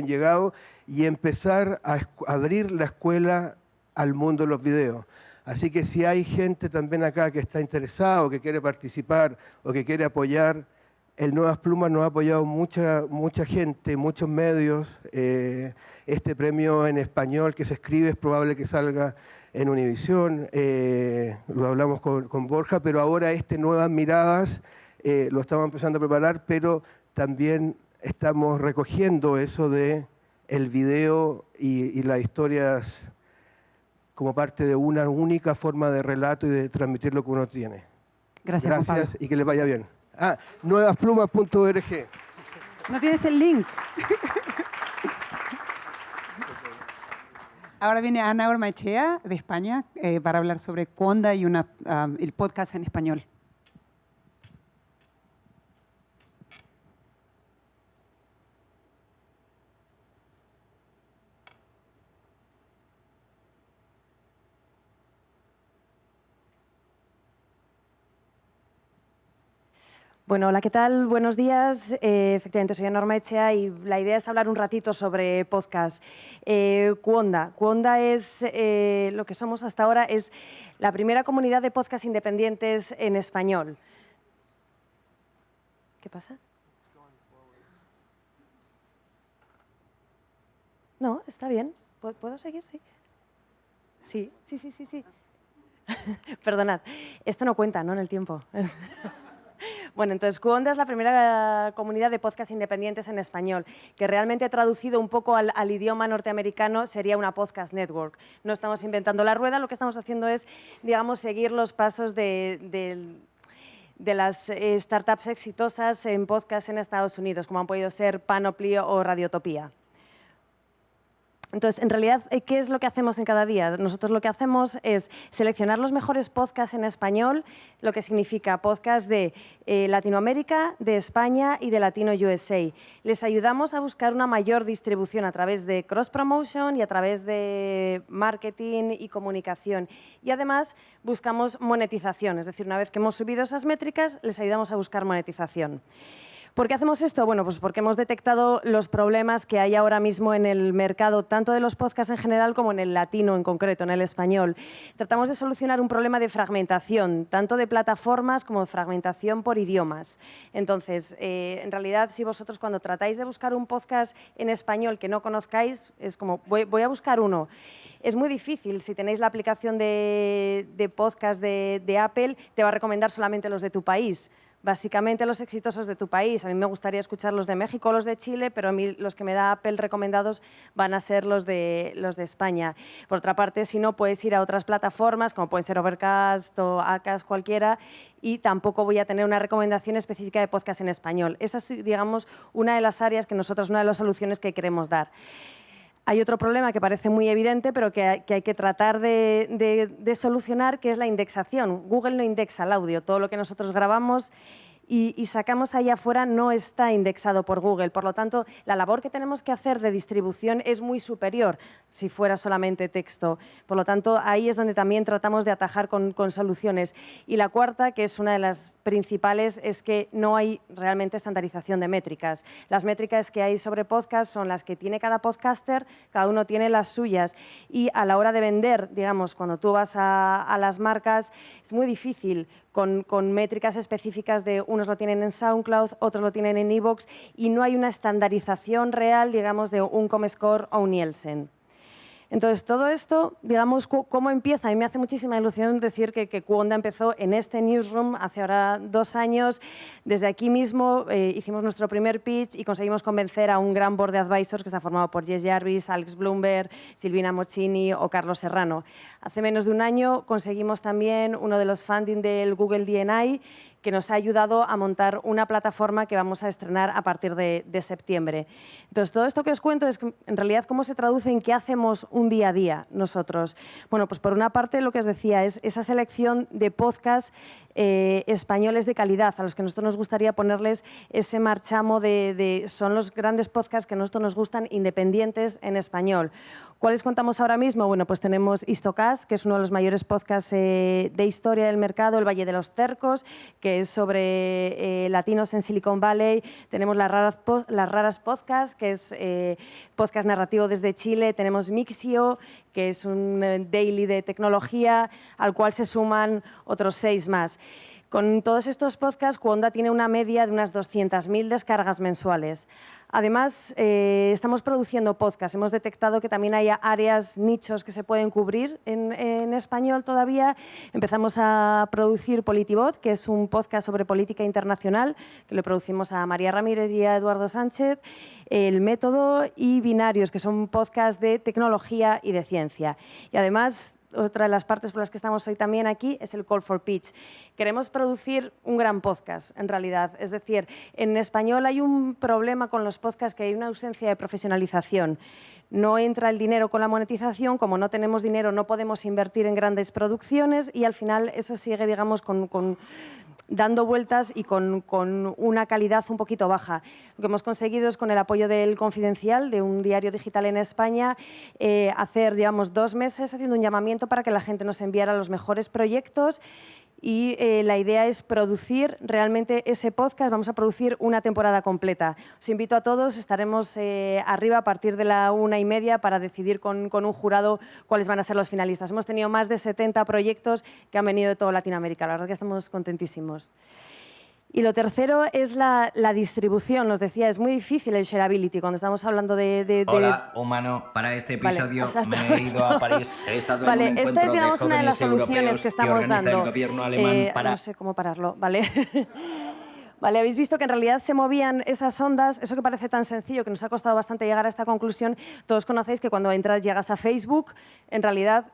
llegado y empezar a abrir la escuela al mundo de los videos. Así que si hay gente también acá que está interesada o que quiere participar o que quiere apoyar, el Nuevas Plumas nos ha apoyado mucha gente, muchos medios. Este premio en español que se escribe es probable que salga en Univisión. Lo hablamos con Borja, pero ahora Nuevas Miradas lo estamos empezando a preparar, pero también estamos recogiendo eso de el video y las historias como parte de una única forma de relato y de transmitir lo que uno tiene. Gracias, Juan Pablo. Y que les vaya bien. Nuevasplumas.org. ¿No tienes el link? Ahora viene Ana Ormaechea, de España, para hablar sobre Cuonda y el podcast en español. Bueno, hola, ¿qué tal? Buenos días. Efectivamente, soy Ana Ormaechea y la idea es hablar un ratito sobre podcast. Cuonda. Cuonda es, lo que somos hasta ahora, es la primera comunidad de podcast independientes en español. ¿Qué pasa? No, está bien. ¿Puedo seguir? Sí. Sí. Perdonad, esto no cuenta, ¿no? En el tiempo. Bueno, entonces Cuonda es la primera comunidad de podcast independientes en español, que realmente traducido un poco al idioma norteamericano sería una podcast network. No estamos inventando la rueda, lo que estamos haciendo es, digamos, seguir los pasos de las startups exitosas en podcast en Estados Unidos, como han podido ser Panoply o Radiotopía. Entonces, en realidad, ¿qué es lo que hacemos en cada día? Nosotros lo que hacemos es seleccionar los mejores podcasts en español, lo que significa podcast de Latinoamérica, de España y de Latino USA. Les ayudamos a buscar una mayor distribución a través de cross-promotion y a través de marketing y comunicación. Y además, buscamos monetización, es decir, una vez que hemos subido esas métricas, les ayudamos a buscar monetización. ¿Por qué hacemos esto? Bueno, pues porque hemos detectado los problemas que hay ahora mismo en el mercado, tanto de los podcasts en general como en el latino en concreto, en el español. Tratamos de solucionar un problema de fragmentación, tanto de plataformas como de fragmentación por idiomas. Entonces, en realidad, si vosotros cuando tratáis de buscar un podcast en español que no conozcáis, es como, voy a buscar uno. Es muy difícil. Si tenéis la aplicación de podcast de Apple, te va a recomendar solamente los de tu país. Básicamente los exitosos de tu país. A mí me gustaría escuchar los de México o los de Chile, pero a mí los que me da Apple recomendados van a ser los de España. Por otra parte, si no, puedes ir a otras plataformas, como pueden ser Overcast o Acast, cualquiera, y tampoco voy a tener una recomendación específica de podcast en español. Esa es, digamos, una de las áreas que nosotros, una de las soluciones que queremos dar. Hay otro problema que parece muy evidente, pero que hay que tratar de solucionar, que es la indexación. Google no indexa el audio. Todo lo que nosotros grabamos y sacamos allá afuera no está indexado por Google. Por lo tanto, la labor que tenemos que hacer de distribución es muy superior si fuera solamente texto. Por lo tanto, ahí es donde también tratamos de atajar con soluciones. Y la cuarta, que es una de las principales, es que no hay realmente estandarización de métricas. Las métricas que hay sobre podcast son las que tiene cada podcaster, cada uno tiene las suyas. Y a la hora de vender, digamos, cuando tú vas a las marcas, es muy difícil con métricas específicas de unos lo tienen en SoundCloud, otros lo tienen en iVoox, y no hay una estandarización real, digamos, de un Comscore o un Nielsen. Entonces, todo esto, digamos, ¿cómo empieza? A mí me hace muchísima ilusión decir que Cuonda empezó en este newsroom hace ahora 2 años. Desde aquí mismo hicimos nuestro primer pitch y conseguimos convencer a un gran board de advisors que está formado por Jess Jarvis, Alex Bloomberg, Silvina Mochini o Carlos Serrano. Hace menos de un año conseguimos también uno de los funding del Google D&I, que nos ha ayudado a montar una plataforma que vamos a estrenar a partir de septiembre. Entonces, todo esto que os cuento es que, en realidad, cómo se traduce en qué hacemos un día a día nosotros. Bueno, pues por una parte, lo que os decía es esa selección de podcasts españoles de calidad, a los que nosotros nos gustaría ponerles ese marchamo son los grandes podcasts que a nosotros nos gustan, independientes en español. ¿Cuáles contamos ahora mismo? Bueno, pues tenemos Histocast, que es uno de los mayores podcasts de historia del mercado, El Valle de los Tercos, que es sobre latinos en Silicon Valley. Tenemos Las Raras Podcast, que es podcast narrativo desde Chile. Tenemos Mixio, que es un daily de tecnología, al cual se suman otros 6 más. Con todos estos podcasts, Cuonda tiene una media de unas 200.000 descargas mensuales. Además, estamos produciendo podcasts. Hemos detectado que también hay áreas, nichos que se pueden cubrir en español todavía. Empezamos a producir Politibot, que es un podcast sobre política internacional, que le producimos a María Ramírez y a Eduardo Sánchez. El Método y Binarios, que son podcasts de tecnología y de ciencia. Y además, otra de las partes por las que estamos hoy también aquí es el Call for Pitch. Queremos producir un gran podcast, en realidad. Es decir, en español hay un problema con los podcasts, que hay una ausencia de profesionalización. No entra el dinero con la monetización, como no tenemos dinero no podemos invertir en grandes producciones y al final eso sigue, digamos, dando vueltas y con una calidad un poquito baja. Lo que hemos conseguido es, con el apoyo del Confidencial, de un diario digital en España, hacer, digamos, 2 meses haciendo un llamamiento para que la gente nos enviara los mejores proyectos y la idea es producir realmente ese podcast. Vamos a producir una temporada completa. Os invito a todos, estaremos arriba a partir de la 1:30 para decidir con un jurado cuáles van a ser los finalistas. Hemos tenido más de 70 proyectos que han venido de toda Latinoamérica. La verdad que estamos contentísimos. Y lo tercero es la distribución. Os decía, es muy difícil el shareability cuando estamos hablando de... Hola, humano. Para este episodio me he ido a París. He estado vale, en un esta es, digamos, de una de las jóvenes soluciones que estamos organiza dando. el gobierno alemán para... No sé cómo pararlo, ¿vale? Vale, habéis visto que en realidad se movían esas ondas, eso que parece tan sencillo, que nos ha costado bastante llegar a esta conclusión. Todos conocéis que cuando llegas a Facebook, en realidad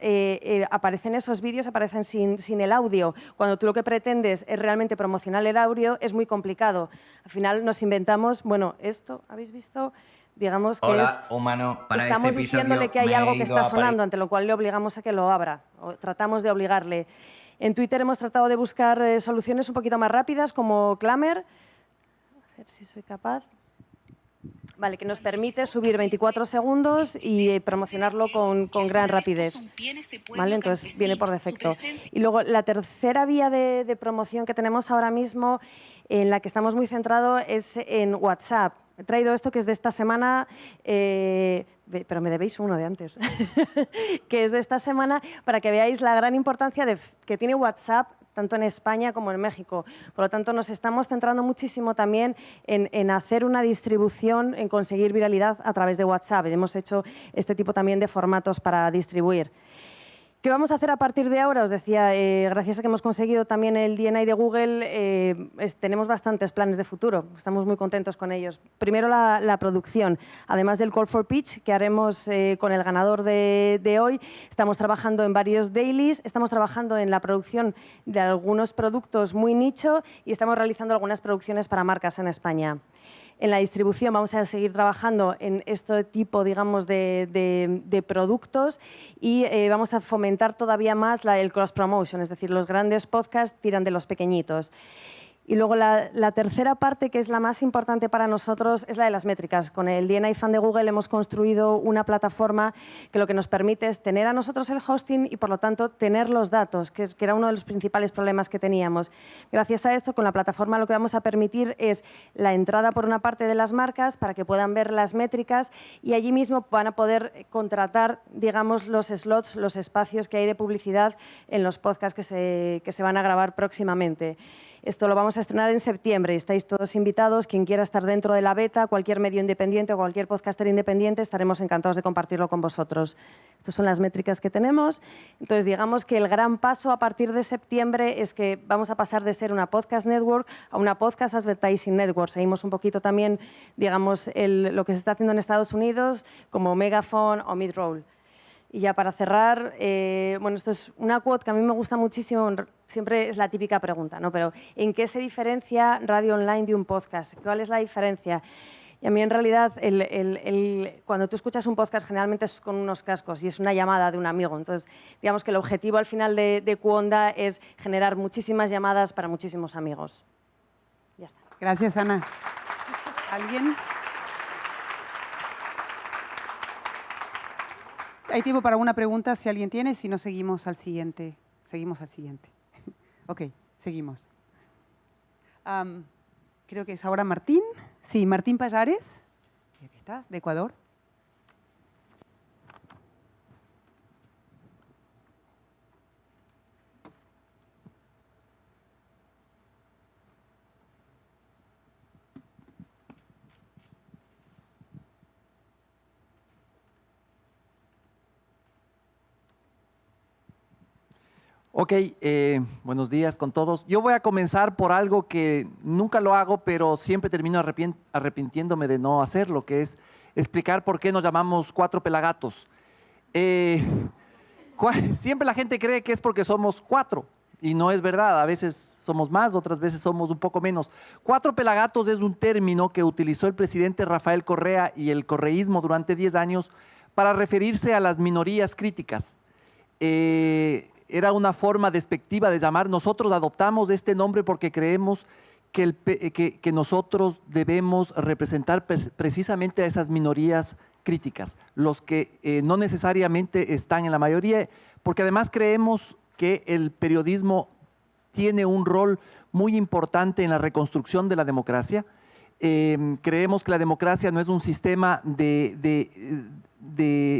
aparecen esos vídeos, aparecen sin el audio. Cuando tú lo que pretendes es realmente promocionar el audio, es muy complicado. Al final nos inventamos, bueno, esto, ¿habéis visto? Digamos que Hola, humano. Para estamos este episodio diciéndole que hay algo que está sonando, París. ante lo cual le obligamos a que lo abra, o tratamos de obligarle. En Twitter hemos tratado de buscar soluciones un poquito más rápidas, como Clamer. A ver si soy capaz. Vale, que nos permite subir 24 segundos y promocionarlo con gran rapidez. ¿Vale? Entonces viene por defecto. Y luego la tercera vía de promoción que tenemos ahora mismo, en la que estamos muy centrados, es en WhatsApp. He traído esto que es de esta semana, pero me debéis uno de antes, que es de esta semana, para que veáis la gran importancia que tiene WhatsApp tanto en España como en México. Por lo tanto, nos estamos centrando muchísimo también en hacer una distribución, en conseguir viralidad a través de WhatsApp. Hemos hecho este tipo también de formatos para distribuir. ¿Qué vamos a hacer a partir de ahora? Os decía, gracias a que hemos conseguido también el D&I de Google, tenemos bastantes planes de futuro. Estamos muy contentos con ellos. Primero, la producción. Además del Call for Pitch que haremos con el ganador de hoy, estamos trabajando en varios dailies, estamos trabajando en la producción de algunos productos muy nicho y estamos realizando algunas producciones para marcas en España. En la distribución vamos a seguir trabajando en este tipo, digamos, de productos y vamos a fomentar todavía más el cross-promotion, es decir, los grandes podcasts tiran de los pequeñitos. Y luego la tercera parte, que es la más importante para nosotros, es la de las métricas. Con el D&I Fan de Google hemos construido una plataforma que lo que nos permite es tener a nosotros el hosting y, por lo tanto, tener los datos, que era uno de los principales problemas que teníamos. Gracias a esto, con la plataforma lo que vamos a permitir es la entrada por una parte de las marcas para que puedan ver las métricas y allí mismo van a poder contratar, digamos, los slots, los espacios que hay de publicidad en los podcasts que se van a grabar próximamente. Esto lo vamos a estrenar en septiembre. Estáis todos invitados. Quien quiera estar dentro de la beta, cualquier medio independiente o cualquier podcaster independiente, estaremos encantados de compartirlo con vosotros. Estas son las métricas que tenemos. Entonces, digamos que el gran paso a partir de septiembre es que vamos a pasar de ser una podcast network a una podcast advertising network. Seguimos un poquito también, digamos, lo que se está haciendo en Estados Unidos, como Megaphone o Midroll. Y ya para cerrar, bueno, esto es una quote que a mí me gusta muchísimo, siempre es la típica pregunta, ¿no? Pero ¿en qué se diferencia radio online de un podcast? ¿Cuál es la diferencia? Y a mí, en realidad, cuando tú escuchas un podcast, generalmente es con unos cascos y es una llamada de un amigo. Entonces, digamos que el objetivo al final de Cuonda es generar muchísimas llamadas para muchísimos amigos. Ya está. Gracias, Ana. ¿Alguien? Hay tiempo para una pregunta si alguien tiene, si no seguimos al siguiente. Seguimos al siguiente. Ok, seguimos. Creo que es ahora Martín. Sí, Martín Payares. Aquí estás, de Ecuador. Ok, buenos días con todos. Yo voy a comenzar por algo que nunca lo hago, pero siempre termino arrepintiéndome de no hacerlo, que es explicar por qué nos llamamos Cuatro Pelagatos. Siempre la gente cree que es porque somos cuatro, y no es verdad. A veces somos más, otras veces somos un poco menos. Cuatro Pelagatos es un término que utilizó el presidente Rafael Correa y el correísmo durante 10 años para referirse a las minorías críticas. Era una forma despectiva de llamar. Nosotros adoptamos este nombre porque creemos que nosotros debemos representar precisamente a esas minorías críticas, los que no necesariamente están en la mayoría, porque además creemos que el periodismo tiene un rol muy importante en la reconstrucción de la democracia. Creemos que la democracia no es un sistema de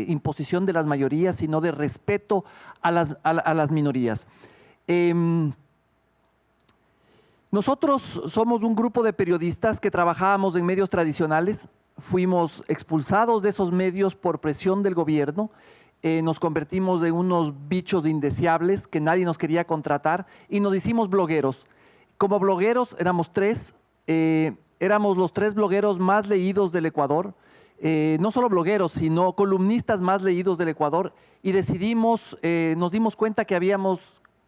imposición de las mayorías, sino de respeto a las minorías. Nosotros somos un grupo de periodistas que trabajábamos en medios tradicionales, fuimos expulsados de esos medios por presión del gobierno, nos convertimos en unos bichos indeseables que nadie nos quería contratar y nos hicimos blogueros. Como blogueros éramos tres, éramos los 3 blogueros más leídos del Ecuador, no solo blogueros, sino columnistas más leídos del Ecuador, y nos dimos cuenta que habíamos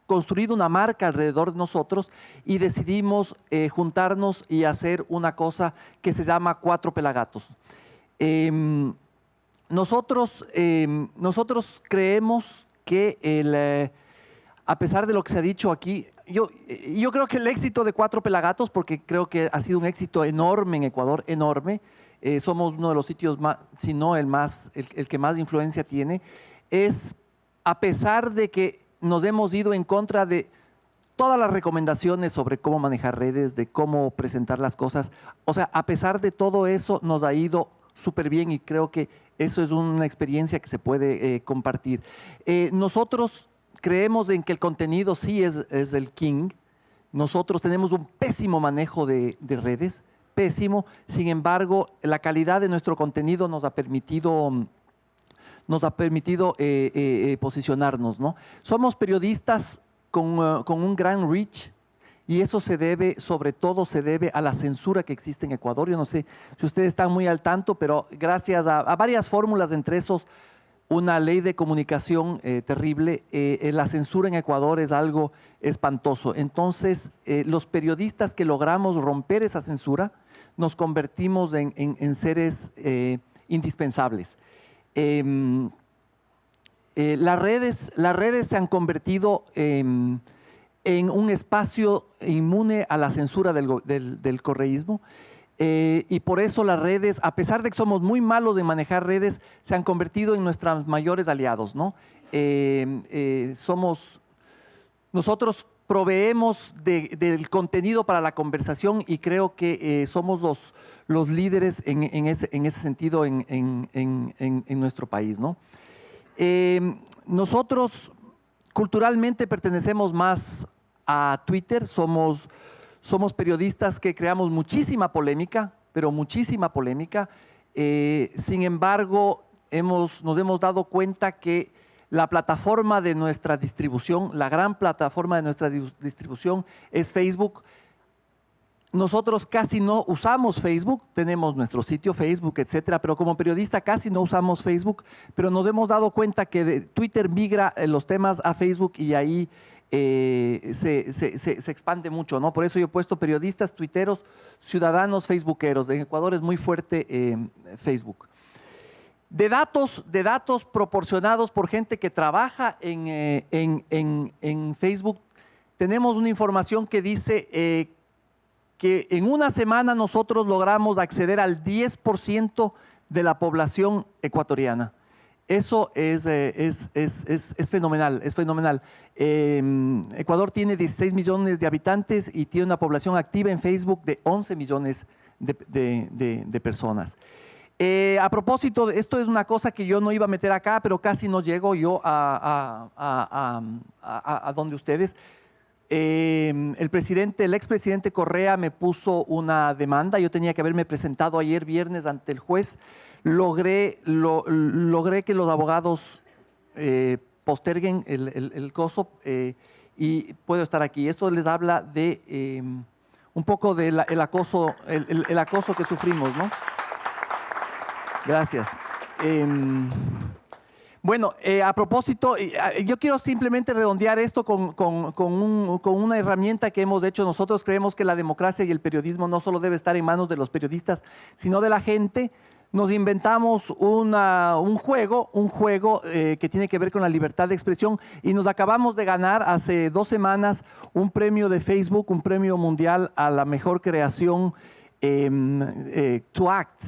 construido una marca alrededor de nosotros y decidimos juntarnos y hacer una cosa que se llama Cuatro Pelagatos. Nosotros creemos que a pesar de lo que se ha dicho aquí, yo creo que el éxito de Cuatro Pelagatos, porque creo que ha sido un éxito enorme en Ecuador, enorme, somos uno de los sitios más, si no el que más influencia tiene, es a pesar de que nos hemos ido en contra de todas las recomendaciones sobre cómo manejar redes, de cómo presentar las cosas, o sea, a pesar de todo eso nos ha ido súper bien y creo que eso es una experiencia que se puede compartir. Nosotros creemos en que el contenido sí es el king. Nosotros tenemos un pésimo manejo de redes, pésimo. Sin embargo, la calidad de nuestro contenido nos ha permitido posicionarnos, ¿no? Somos periodistas con un gran reach y eso sobre todo se debe a la censura que existe en Ecuador. Yo no sé si ustedes están muy al tanto, pero gracias a varias fórmulas, entre esos una ley de comunicación terrible, la censura en Ecuador es algo espantoso. Entonces, los periodistas que logramos romper esa censura, nos convertimos en seres indispensables. Las redes se han convertido en un espacio inmune a la censura del correísmo. Y por eso las redes, a pesar de que somos muy malos de manejar redes, se han convertido en nuestros mayores aliados, ¿no? Nosotros proveemos del contenido para la conversación y creo que somos los líderes en ese sentido en nuestro país, ¿no? Nosotros culturalmente pertenecemos más a Twitter, somos periodistas que creamos muchísima polémica, pero muchísima polémica. Sin embargo, nos hemos dado cuenta que la plataforma de nuestra distribución, la gran plataforma de nuestra distribución es Facebook. Nosotros casi no usamos Facebook, tenemos nuestro sitio Facebook, etcétera, pero como periodista casi no usamos Facebook, pero nos hemos dado cuenta que de Twitter migra los temas a Facebook y ahí se expande mucho, ¿no? Por eso yo he puesto periodistas, tuiteros, ciudadanos, facebookeros. En Ecuador es muy fuerte Facebook. De datos proporcionados por gente que trabaja en Facebook, tenemos una información que dice que en una semana nosotros logramos acceder al 10% de la población ecuatoriana. Eso es fenomenal, es fenomenal. Ecuador tiene 16 millones de habitantes y tiene una población activa en Facebook de 11 millones de personas. A propósito, esto es una cosa que yo no iba a meter acá, pero casi no llego yo a donde ustedes. El expresidente Correa me puso una demanda. Yo tenía que haberme presentado ayer viernes ante el juez. Logré que los abogados posterguen el caso y puedo estar aquí. Esto les habla de un poco del acoso que sufrimos, ¿no? Gracias. Bueno, a propósito, yo quiero simplemente redondear esto con una herramienta que hemos hecho. Nosotros creemos que la democracia y el periodismo no solo debe estar en manos de los periodistas, sino de la gente. Nos inventamos un juego que tiene que ver con la libertad de expresión y nos acabamos de ganar hace 2 semanas un premio de Facebook, un premio mundial a la mejor creación to act,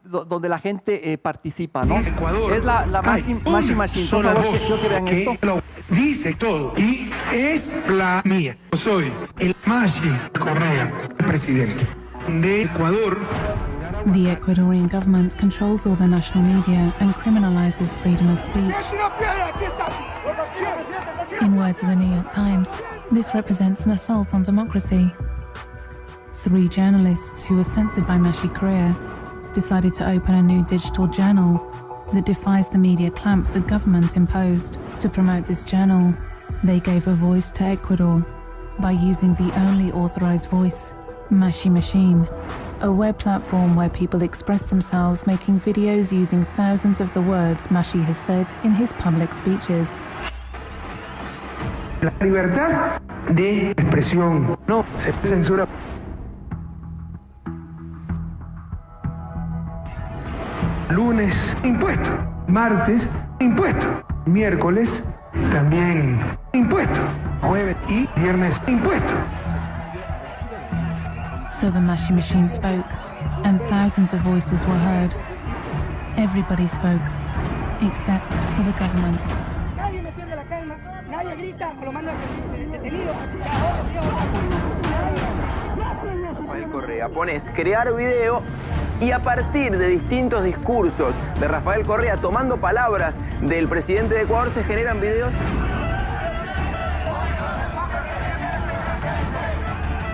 donde la gente participa, ¿no? Ecuador, es la Machine Machine. Por favor, quiero que vean esto. Lo dice todo y es la mía. Soy el Machine Correa, presidente de Ecuador. The Ecuadorian government controls all the national media and criminalizes freedom of speech. In words of the New York Times, this represents an assault on democracy. 3 journalists who were censored by Machine Correa decided to open a new digital journal that defies the media clamp the government imposed. To promote this journal, they gave a voice to Ecuador by using the only authorized voice, Machine Machine, a web platform where people express themselves making videos using thousands of the words Machine has said in his public speeches. La libertad de expresión no se censura. Lunes, impuesto. Martes, impuesto. Miércoles, también impuesto. Jueves y viernes, impuesto. So the Machine Machine spoke. and thousands of voices were heard. Everybody spoke, except for the government. Nadie me pierde la calma, nadie grita o lo manda detenido. Rafael Correa, pones crear video y a partir de distintos discursos de Rafael Correa tomando palabras del presidente de Ecuador se generan videos.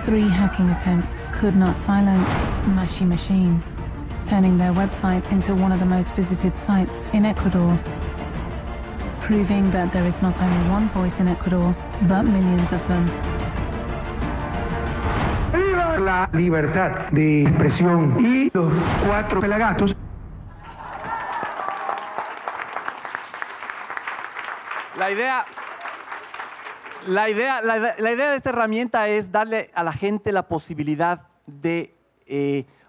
3 hacking attempts could not silence Mashi Machine, turning their website into one of the most visited sites in Ecuador, proving that there is not only one voice in Ecuador, but millions of them. ¡Viva la libertad de expresión y los 4 pelagatos! La idea de esta herramienta es darle a la gente la posibilidad de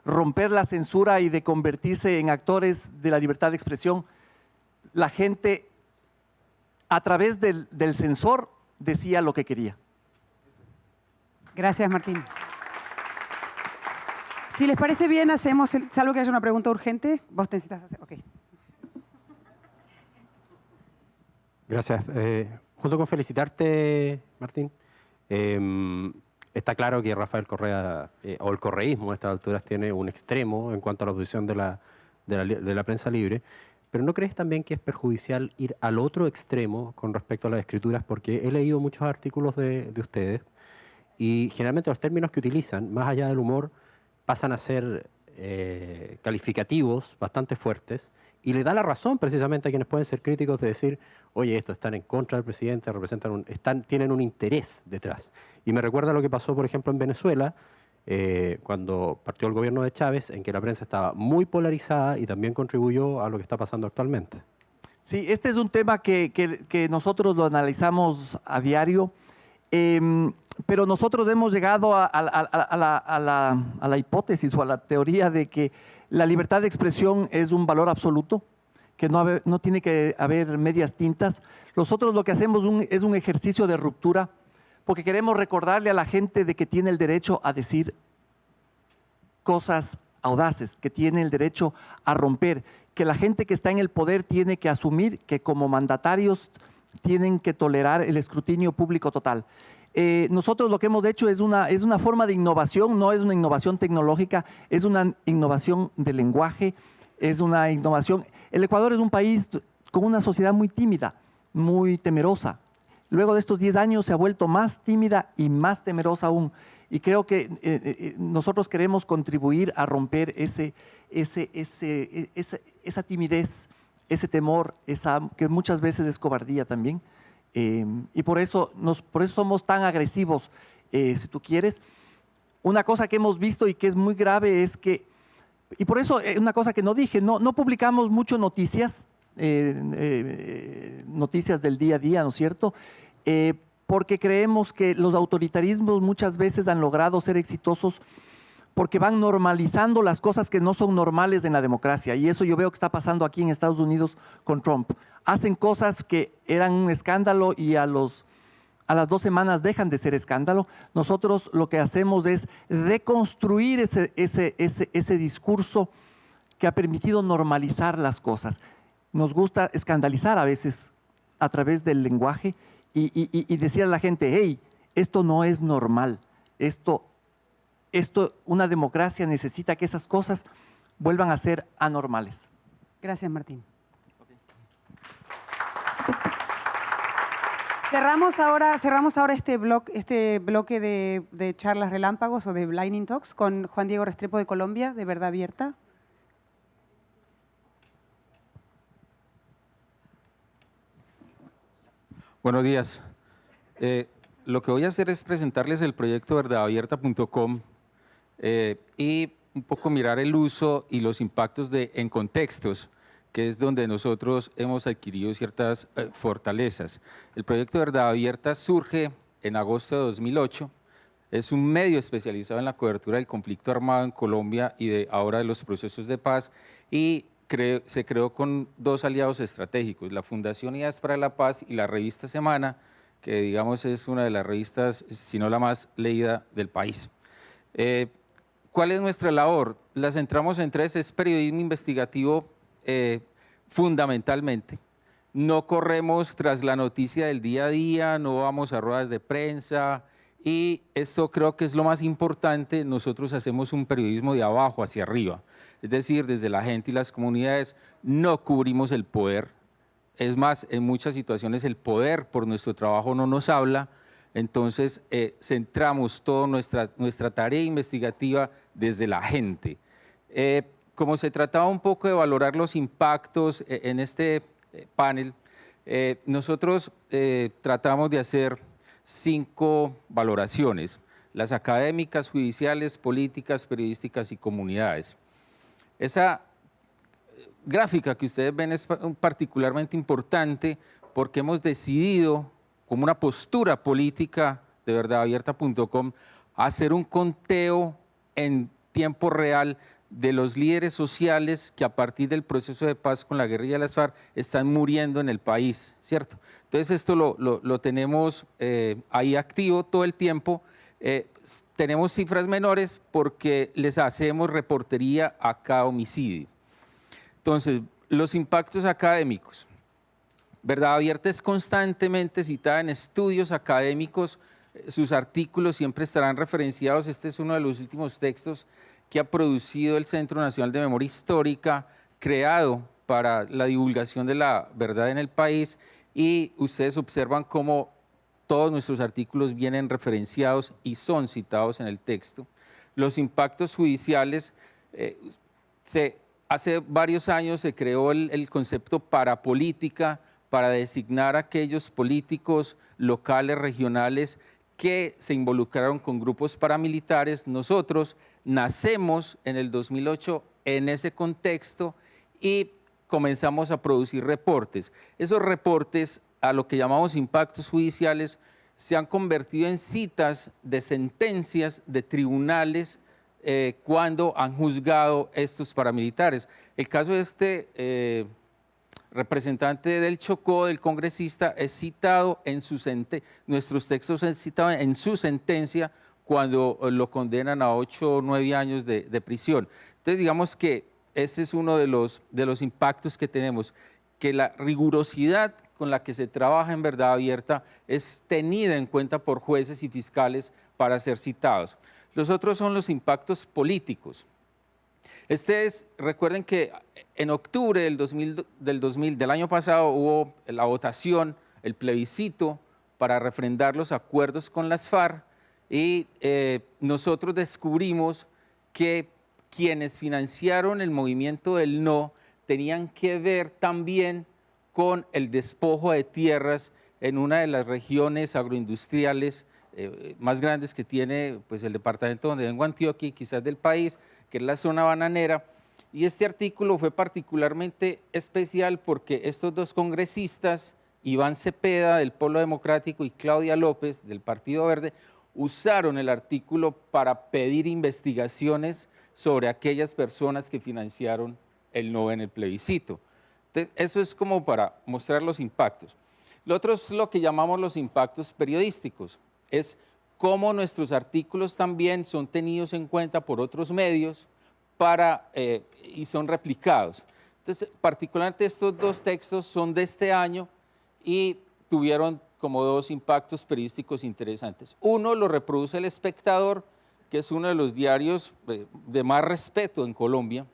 romper la censura y de convertirse en actores de la libertad de expresión. La gente, a través del censor, decía lo que quería. Gracias, Martín. Si les parece bien, hacemos, salvo que haya una pregunta urgente, vos necesitas hacer. Ok. Gracias. Junto con felicitarte, Martín, está claro que Rafael Correa, o el correísmo a estas alturas, tiene un extremo en cuanto a la posición de la prensa libre, pero ¿no crees también que es perjudicial ir al otro extremo con respecto a las escrituras? Porque he leído muchos artículos de ustedes y generalmente los términos que utilizan, más allá del humor, pasan a ser calificativos bastante fuertes y le da la razón precisamente a quienes pueden ser críticos de decir, oye, estos están en contra del presidente, tienen un interés detrás. Y me recuerda lo que pasó, por ejemplo, en Venezuela, cuando partió el gobierno de Chávez, en que la prensa estaba muy polarizada y también contribuyó a lo que está pasando actualmente. Sí, este es un tema que nosotros lo analizamos a diario, pero nosotros hemos llegado a la hipótesis o a la teoría de que la libertad de expresión es un valor absoluto, que no tiene que haber medias tintas. Nosotros lo que hacemos es un ejercicio de ruptura, porque queremos recordarle a la gente de que tiene el derecho a decir cosas audaces, que tiene el derecho a romper, que la gente que está en el poder tiene que asumir que como mandatarios tienen que tolerar el escrutinio público total. Nosotros lo que hemos hecho es una forma de innovación, no es una innovación tecnológica, es una innovación de lenguaje, es una innovación. El Ecuador es un país con una sociedad muy tímida, muy temerosa. Luego de estos 10 años se ha vuelto más tímida y más temerosa aún. Y creo que nosotros queremos contribuir a romper esa timidez, ese temor, que muchas veces es cobardía también. Y por eso somos tan agresivos, si tú quieres. Una cosa que hemos visto y que es muy grave es que, y por eso una cosa que no dije, no publicamos mucho noticias, noticias del día a día, ¿no es cierto? Porque creemos que los autoritarismos muchas veces han logrado ser exitosos porque van normalizando las cosas que no son normales en la democracia. Y eso yo veo que está pasando aquí en Estados Unidos con Trump. Hacen cosas que eran un escándalo y a las 2 semanas dejan de ser escándalo. Nosotros lo que hacemos es reconstruir ese discurso que ha permitido normalizar las cosas. Nos gusta escandalizar a veces a través del lenguaje y decir a la gente, hey, esto no es normal, una democracia necesita que esas cosas vuelvan a ser anormales. Gracias, Martín. Cerramos ahora este bloque de charlas relámpagos o de Lightning Talks con Juan Diego Restrepo de Colombia, de Verdad Abierta. Buenos días. Lo que voy a hacer es presentarles el proyecto verdadabierta.com y un poco mirar el uso y los impactos en contextos, que es donde nosotros hemos adquirido ciertas fortalezas. El proyecto Verdad Abierta surge en agosto de 2008. Es un medio especializado en la cobertura del conflicto armado en Colombia y ahora de los procesos de paz, y se creó con 2 aliados estratégicos, la Fundación Ideas para la Paz y la revista Semana, que digamos es una de las revistas, si no la más leída del país. ¿cuál es nuestra labor? La centramos en tres, es periodismo investigativo fundamentalmente. No corremos tras la noticia del día a día, no vamos a ruedas de prensa y esto creo que es lo más importante. Nosotros hacemos un periodismo de abajo hacia arriba, es decir, desde la gente y las comunidades. No cubrimos el poder, es más, en muchas situaciones el poder por nuestro trabajo no nos habla, entonces centramos toda nuestra tarea investigativa desde la gente. Como se trataba un poco de valorar los impactos en este panel, nosotros tratamos de hacer 5 valoraciones: las académicas, judiciales, políticas, periodísticas y comunidades. Esa gráfica que ustedes ven es particularmente importante porque hemos decidido, como una postura política de verdadabierta.com, hacer un conteo en tiempo real de los líderes sociales que a partir del proceso de paz con la guerrilla de las FARC están muriendo en el país, ¿cierto? Entonces esto lo tenemos ahí activo todo el tiempo. Tenemos cifras menores porque les hacemos reportería a cada homicidio. Entonces, los impactos académicos. Verdad Abierta es constantemente citada en estudios académicos, sus artículos siempre estarán referenciados. Este es uno de los últimos textos que ha producido el Centro Nacional de Memoria Histórica, creado para la divulgación de la verdad en el país, y ustedes observan cómo todos nuestros artículos vienen referenciados y son citados en el texto. Los impactos judiciales, hace varios años se creó el concepto parapolítica para designar a aquellos políticos locales, regionales, que se involucraron con grupos paramilitares. Nosotros nacemos en el 2008 en ese contexto y comenzamos a producir reportes. Esos reportes, a lo que llamamos impactos judiciales, se han convertido en citas de sentencias de tribunales cuando han juzgado estos paramilitares. El caso de este representante del Chocó, del congresista, es citado en su nuestros textos han citado en su sentencia cuando lo condenan a 8 o 9 años de prisión. Entonces, digamos que ese es uno de los impactos que tenemos, que la rigurosidad con la que se trabaja en Verdad Abierta es tenida en cuenta por jueces y fiscales para ser citados. Los otros son los impactos políticos. Recuerden que en octubre del año pasado hubo la votación, el plebiscito para refrendar los acuerdos con las FARC, y nosotros descubrimos que quienes financiaron el movimiento del no tenían que ver también con el despojo de tierras en una de las regiones agroindustriales más grandes que tiene pues, el departamento donde vengo, Antioquia, y quizás del país, que es la zona bananera. Y este artículo fue particularmente especial porque estos dos congresistas, Iván Cepeda del Polo Democrático y Claudia López del Partido Verde, usaron el artículo para pedir investigaciones sobre aquellas personas que financiaron el no en el plebiscito. Entonces, eso es como para mostrar los impactos. Lo otro es lo que llamamos los impactos periodísticos, es cómo nuestros artículos también son tenidos en cuenta por otros medios y son replicados. Entonces, particularmente estos dos textos son de este año y tuvieron como 2 impactos periodísticos interesantes. Uno lo reproduce El Espectador, que es uno de los diarios de más respeto en Colombia,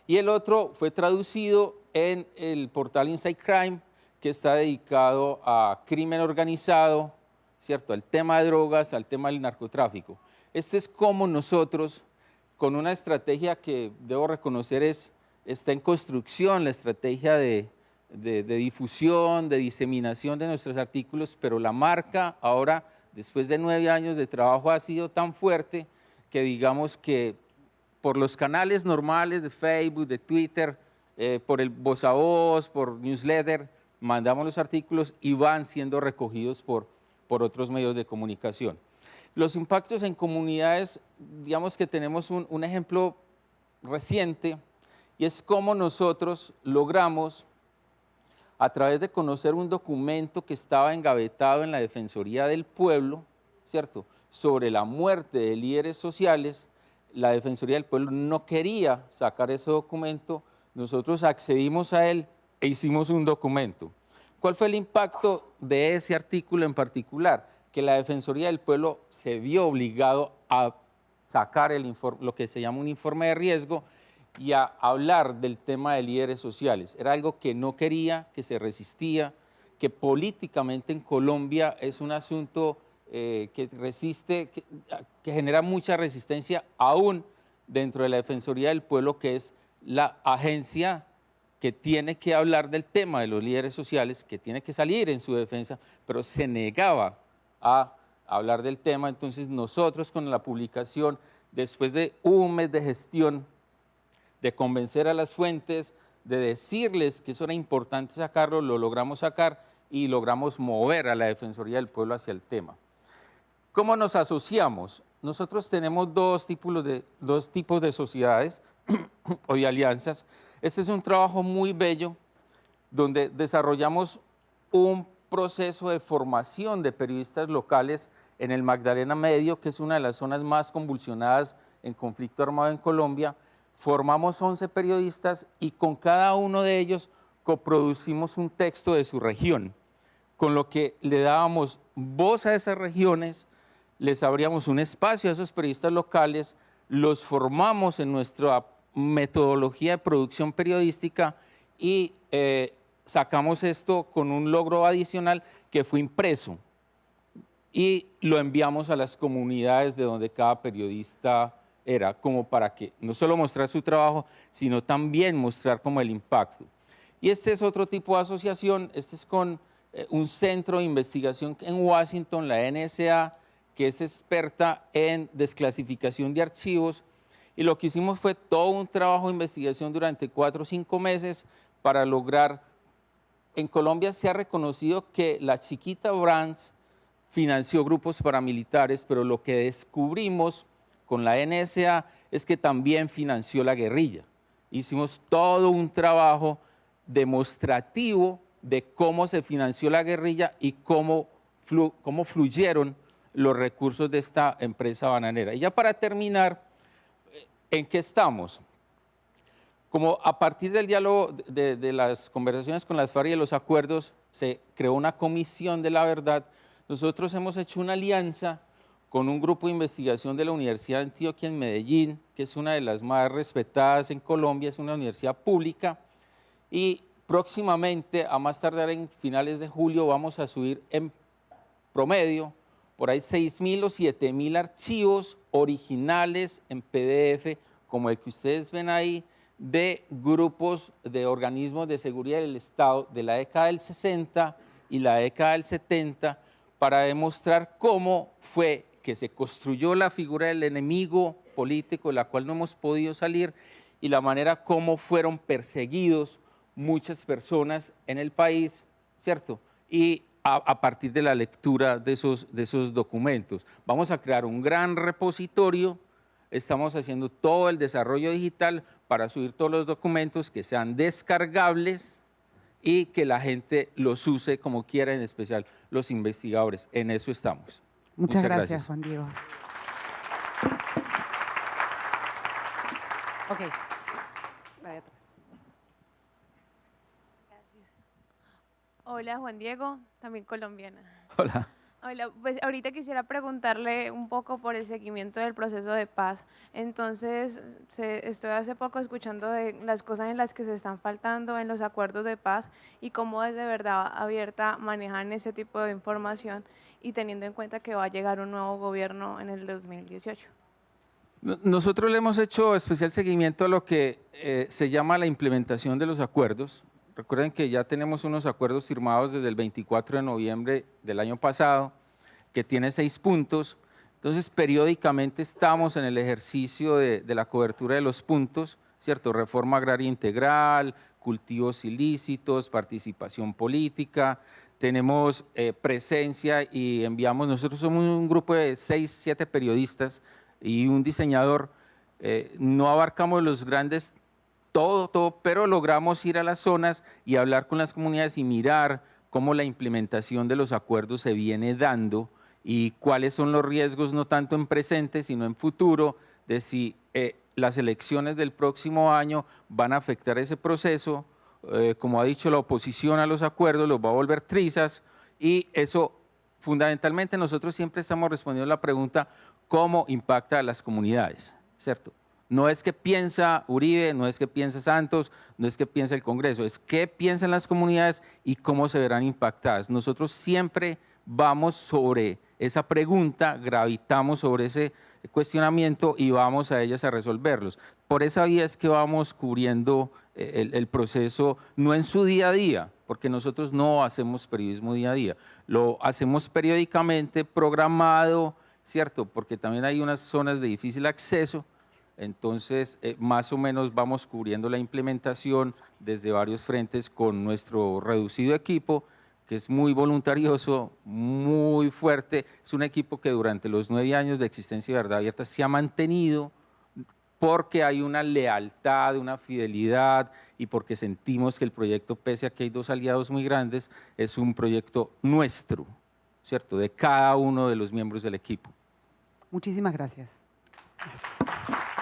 y el otro fue traducido en el portal Inside Crime, que está dedicado a crimen organizado, ¿cierto?, al tema de drogas, al tema del narcotráfico. Esto es como nosotros, con una estrategia que debo reconocer está en construcción, la estrategia de difusión, de diseminación de nuestros artículos, pero la marca ahora, después de 9 años de trabajo, ha sido tan fuerte que digamos que por los canales normales de Facebook, de Twitter, por el voz a voz, por newsletter, mandamos los artículos y van siendo recogidos por otros medios de comunicación. Los impactos en comunidades, digamos que tenemos un ejemplo reciente, y es cómo nosotros logramos, a través de conocer un documento que estaba engavetado en la Defensoría del Pueblo, ¿cierto?, sobre la muerte de líderes sociales, la Defensoría del Pueblo no quería sacar ese documento, nosotros accedimos a él e hicimos un documento. ¿Cuál fue el impacto de ese artículo en particular? Que la Defensoría del Pueblo se vio obligado a sacar lo que se llama un informe de riesgo y a hablar del tema de líderes sociales. Era algo que no quería, que se resistía, que políticamente en Colombia es un asunto que resiste, que genera mucha resistencia aún dentro de la Defensoría del Pueblo, que es la agencia que tiene que hablar del tema de los líderes sociales, que tiene que salir en su defensa, pero se negaba a hablar del tema. Entonces nosotros con la publicación, después de un mes de gestión, de convencer a las fuentes, de decirles que eso era importante sacarlo, lo logramos sacar y logramos mover a la Defensoría del Pueblo hacia el tema. ¿Cómo nos asociamos? Nosotros tenemos dos tipos de sociedades o de alianzas. Este es un trabajo muy bello donde desarrollamos un proceso de formación de periodistas locales en el Magdalena Medio, que es una de las zonas más convulsionadas en conflicto armado en Colombia. Formamos 11 periodistas y con cada uno de ellos coproducimos un texto de su región, con lo que le dábamos voz a esas regiones, les abríamos un espacio a esos periodistas locales, los formamos en nuestra metodología de producción periodística y sacamos esto con un logro adicional que fue impreso y lo enviamos a las comunidades de donde cada periodista era, como para que no solo mostrar su trabajo, sino también mostrar como el impacto. Y este es otro tipo de asociación, este es con un centro de investigación en Washington, la NSA, que es experta en desclasificación de archivos, y lo que hicimos fue todo un trabajo de investigación durante 4 o 5 meses para lograr. En Colombia se ha reconocido que la chiquita Brands financió grupos paramilitares, pero lo que descubrimos con la NSA es que también financió la guerrilla. Hicimos todo un trabajo demostrativo de cómo se financió la guerrilla y cómo fluyeron los recursos de esta empresa bananera. Y ya para terminar, ¿en qué estamos? Como a partir del diálogo de las conversaciones con las FARC y de los acuerdos, se creó una comisión de la verdad, nosotros hemos hecho una alianza con un grupo de investigación de la Universidad de Antioquia en Medellín, que es una de las más respetadas en Colombia, es una universidad pública, y próximamente, a más tardar en finales de julio, vamos a subir en promedio por ahí 6.000 o 7.000 archivos originales en PDF, como el que ustedes ven ahí, de grupos de organismos de seguridad del Estado de la década del 60 y la década del 70, para demostrar cómo fue que se construyó la figura del enemigo político, de la cual no hemos podido salir, y la manera como fueron perseguidos muchas personas en el país, ¿cierto? Y a partir de la lectura de esos documentos. Vamos a crear un gran repositorio, estamos haciendo todo el desarrollo digital para subir todos los documentos que sean descargables y que la gente los use como quiera, en especial los investigadores. En eso estamos. Muchas gracias, Juan Diego. Ok. Hola, Juan Diego, también colombiana. Hola. Hola, pues ahorita quisiera preguntarle un poco por el seguimiento del proceso de paz. Entonces, estoy hace poco escuchando de las cosas en las que se están faltando en los acuerdos de paz y cómo desde Verdad Abierta manejan ese tipo de información y teniendo en cuenta que va a llegar un nuevo gobierno en el 2018. Nosotros le hemos hecho especial seguimiento a lo que se llama la implementación de los acuerdos. Recuerden que ya tenemos unos acuerdos firmados desde el 24 de noviembre del año pasado, que tiene 6 puntos. Entonces, periódicamente estamos en el ejercicio de la cobertura de los puntos, ¿cierto? Reforma agraria integral, cultivos ilícitos, participación política. Tenemos presencia y enviamos, nosotros somos un grupo de 6, 7 periodistas y un diseñador. No abarcamos los grandes todo, pero logramos ir a las zonas y hablar con las comunidades y mirar cómo la implementación de los acuerdos se viene dando y cuáles son los riesgos, no tanto en presente, sino en futuro, de si las elecciones del próximo año van a afectar ese proceso. Como ha dicho la oposición a los acuerdos, los va a volver trizas, y eso fundamentalmente nosotros siempre estamos respondiendo a la pregunta cómo impacta a las comunidades, ¿cierto? No es que piensa Uribe, no es que piensa Santos, no es que piensa el Congreso, es qué piensan las comunidades y cómo se verán impactadas. Nosotros siempre vamos sobre esa pregunta, gravitamos sobre ese cuestionamiento y vamos a ellas a resolverlos. Por esa vía es que vamos cubriendo el proceso, no en su día a día, porque nosotros no hacemos periodismo día a día, lo hacemos periódicamente, programado, ¿cierto? Porque también hay unas zonas de difícil acceso. Entonces, más o menos vamos cubriendo la implementación desde varios frentes con nuestro reducido equipo, que es muy voluntarioso, muy fuerte. Es un equipo que durante los 9 años de existencia de Verdad Abierta se ha mantenido porque hay una lealtad, una fidelidad, y porque sentimos que el proyecto, pese a que hay 2 aliados muy grandes, es un proyecto nuestro, ¿cierto? De cada uno de los miembros del equipo. Muchísimas gracias. Gracias.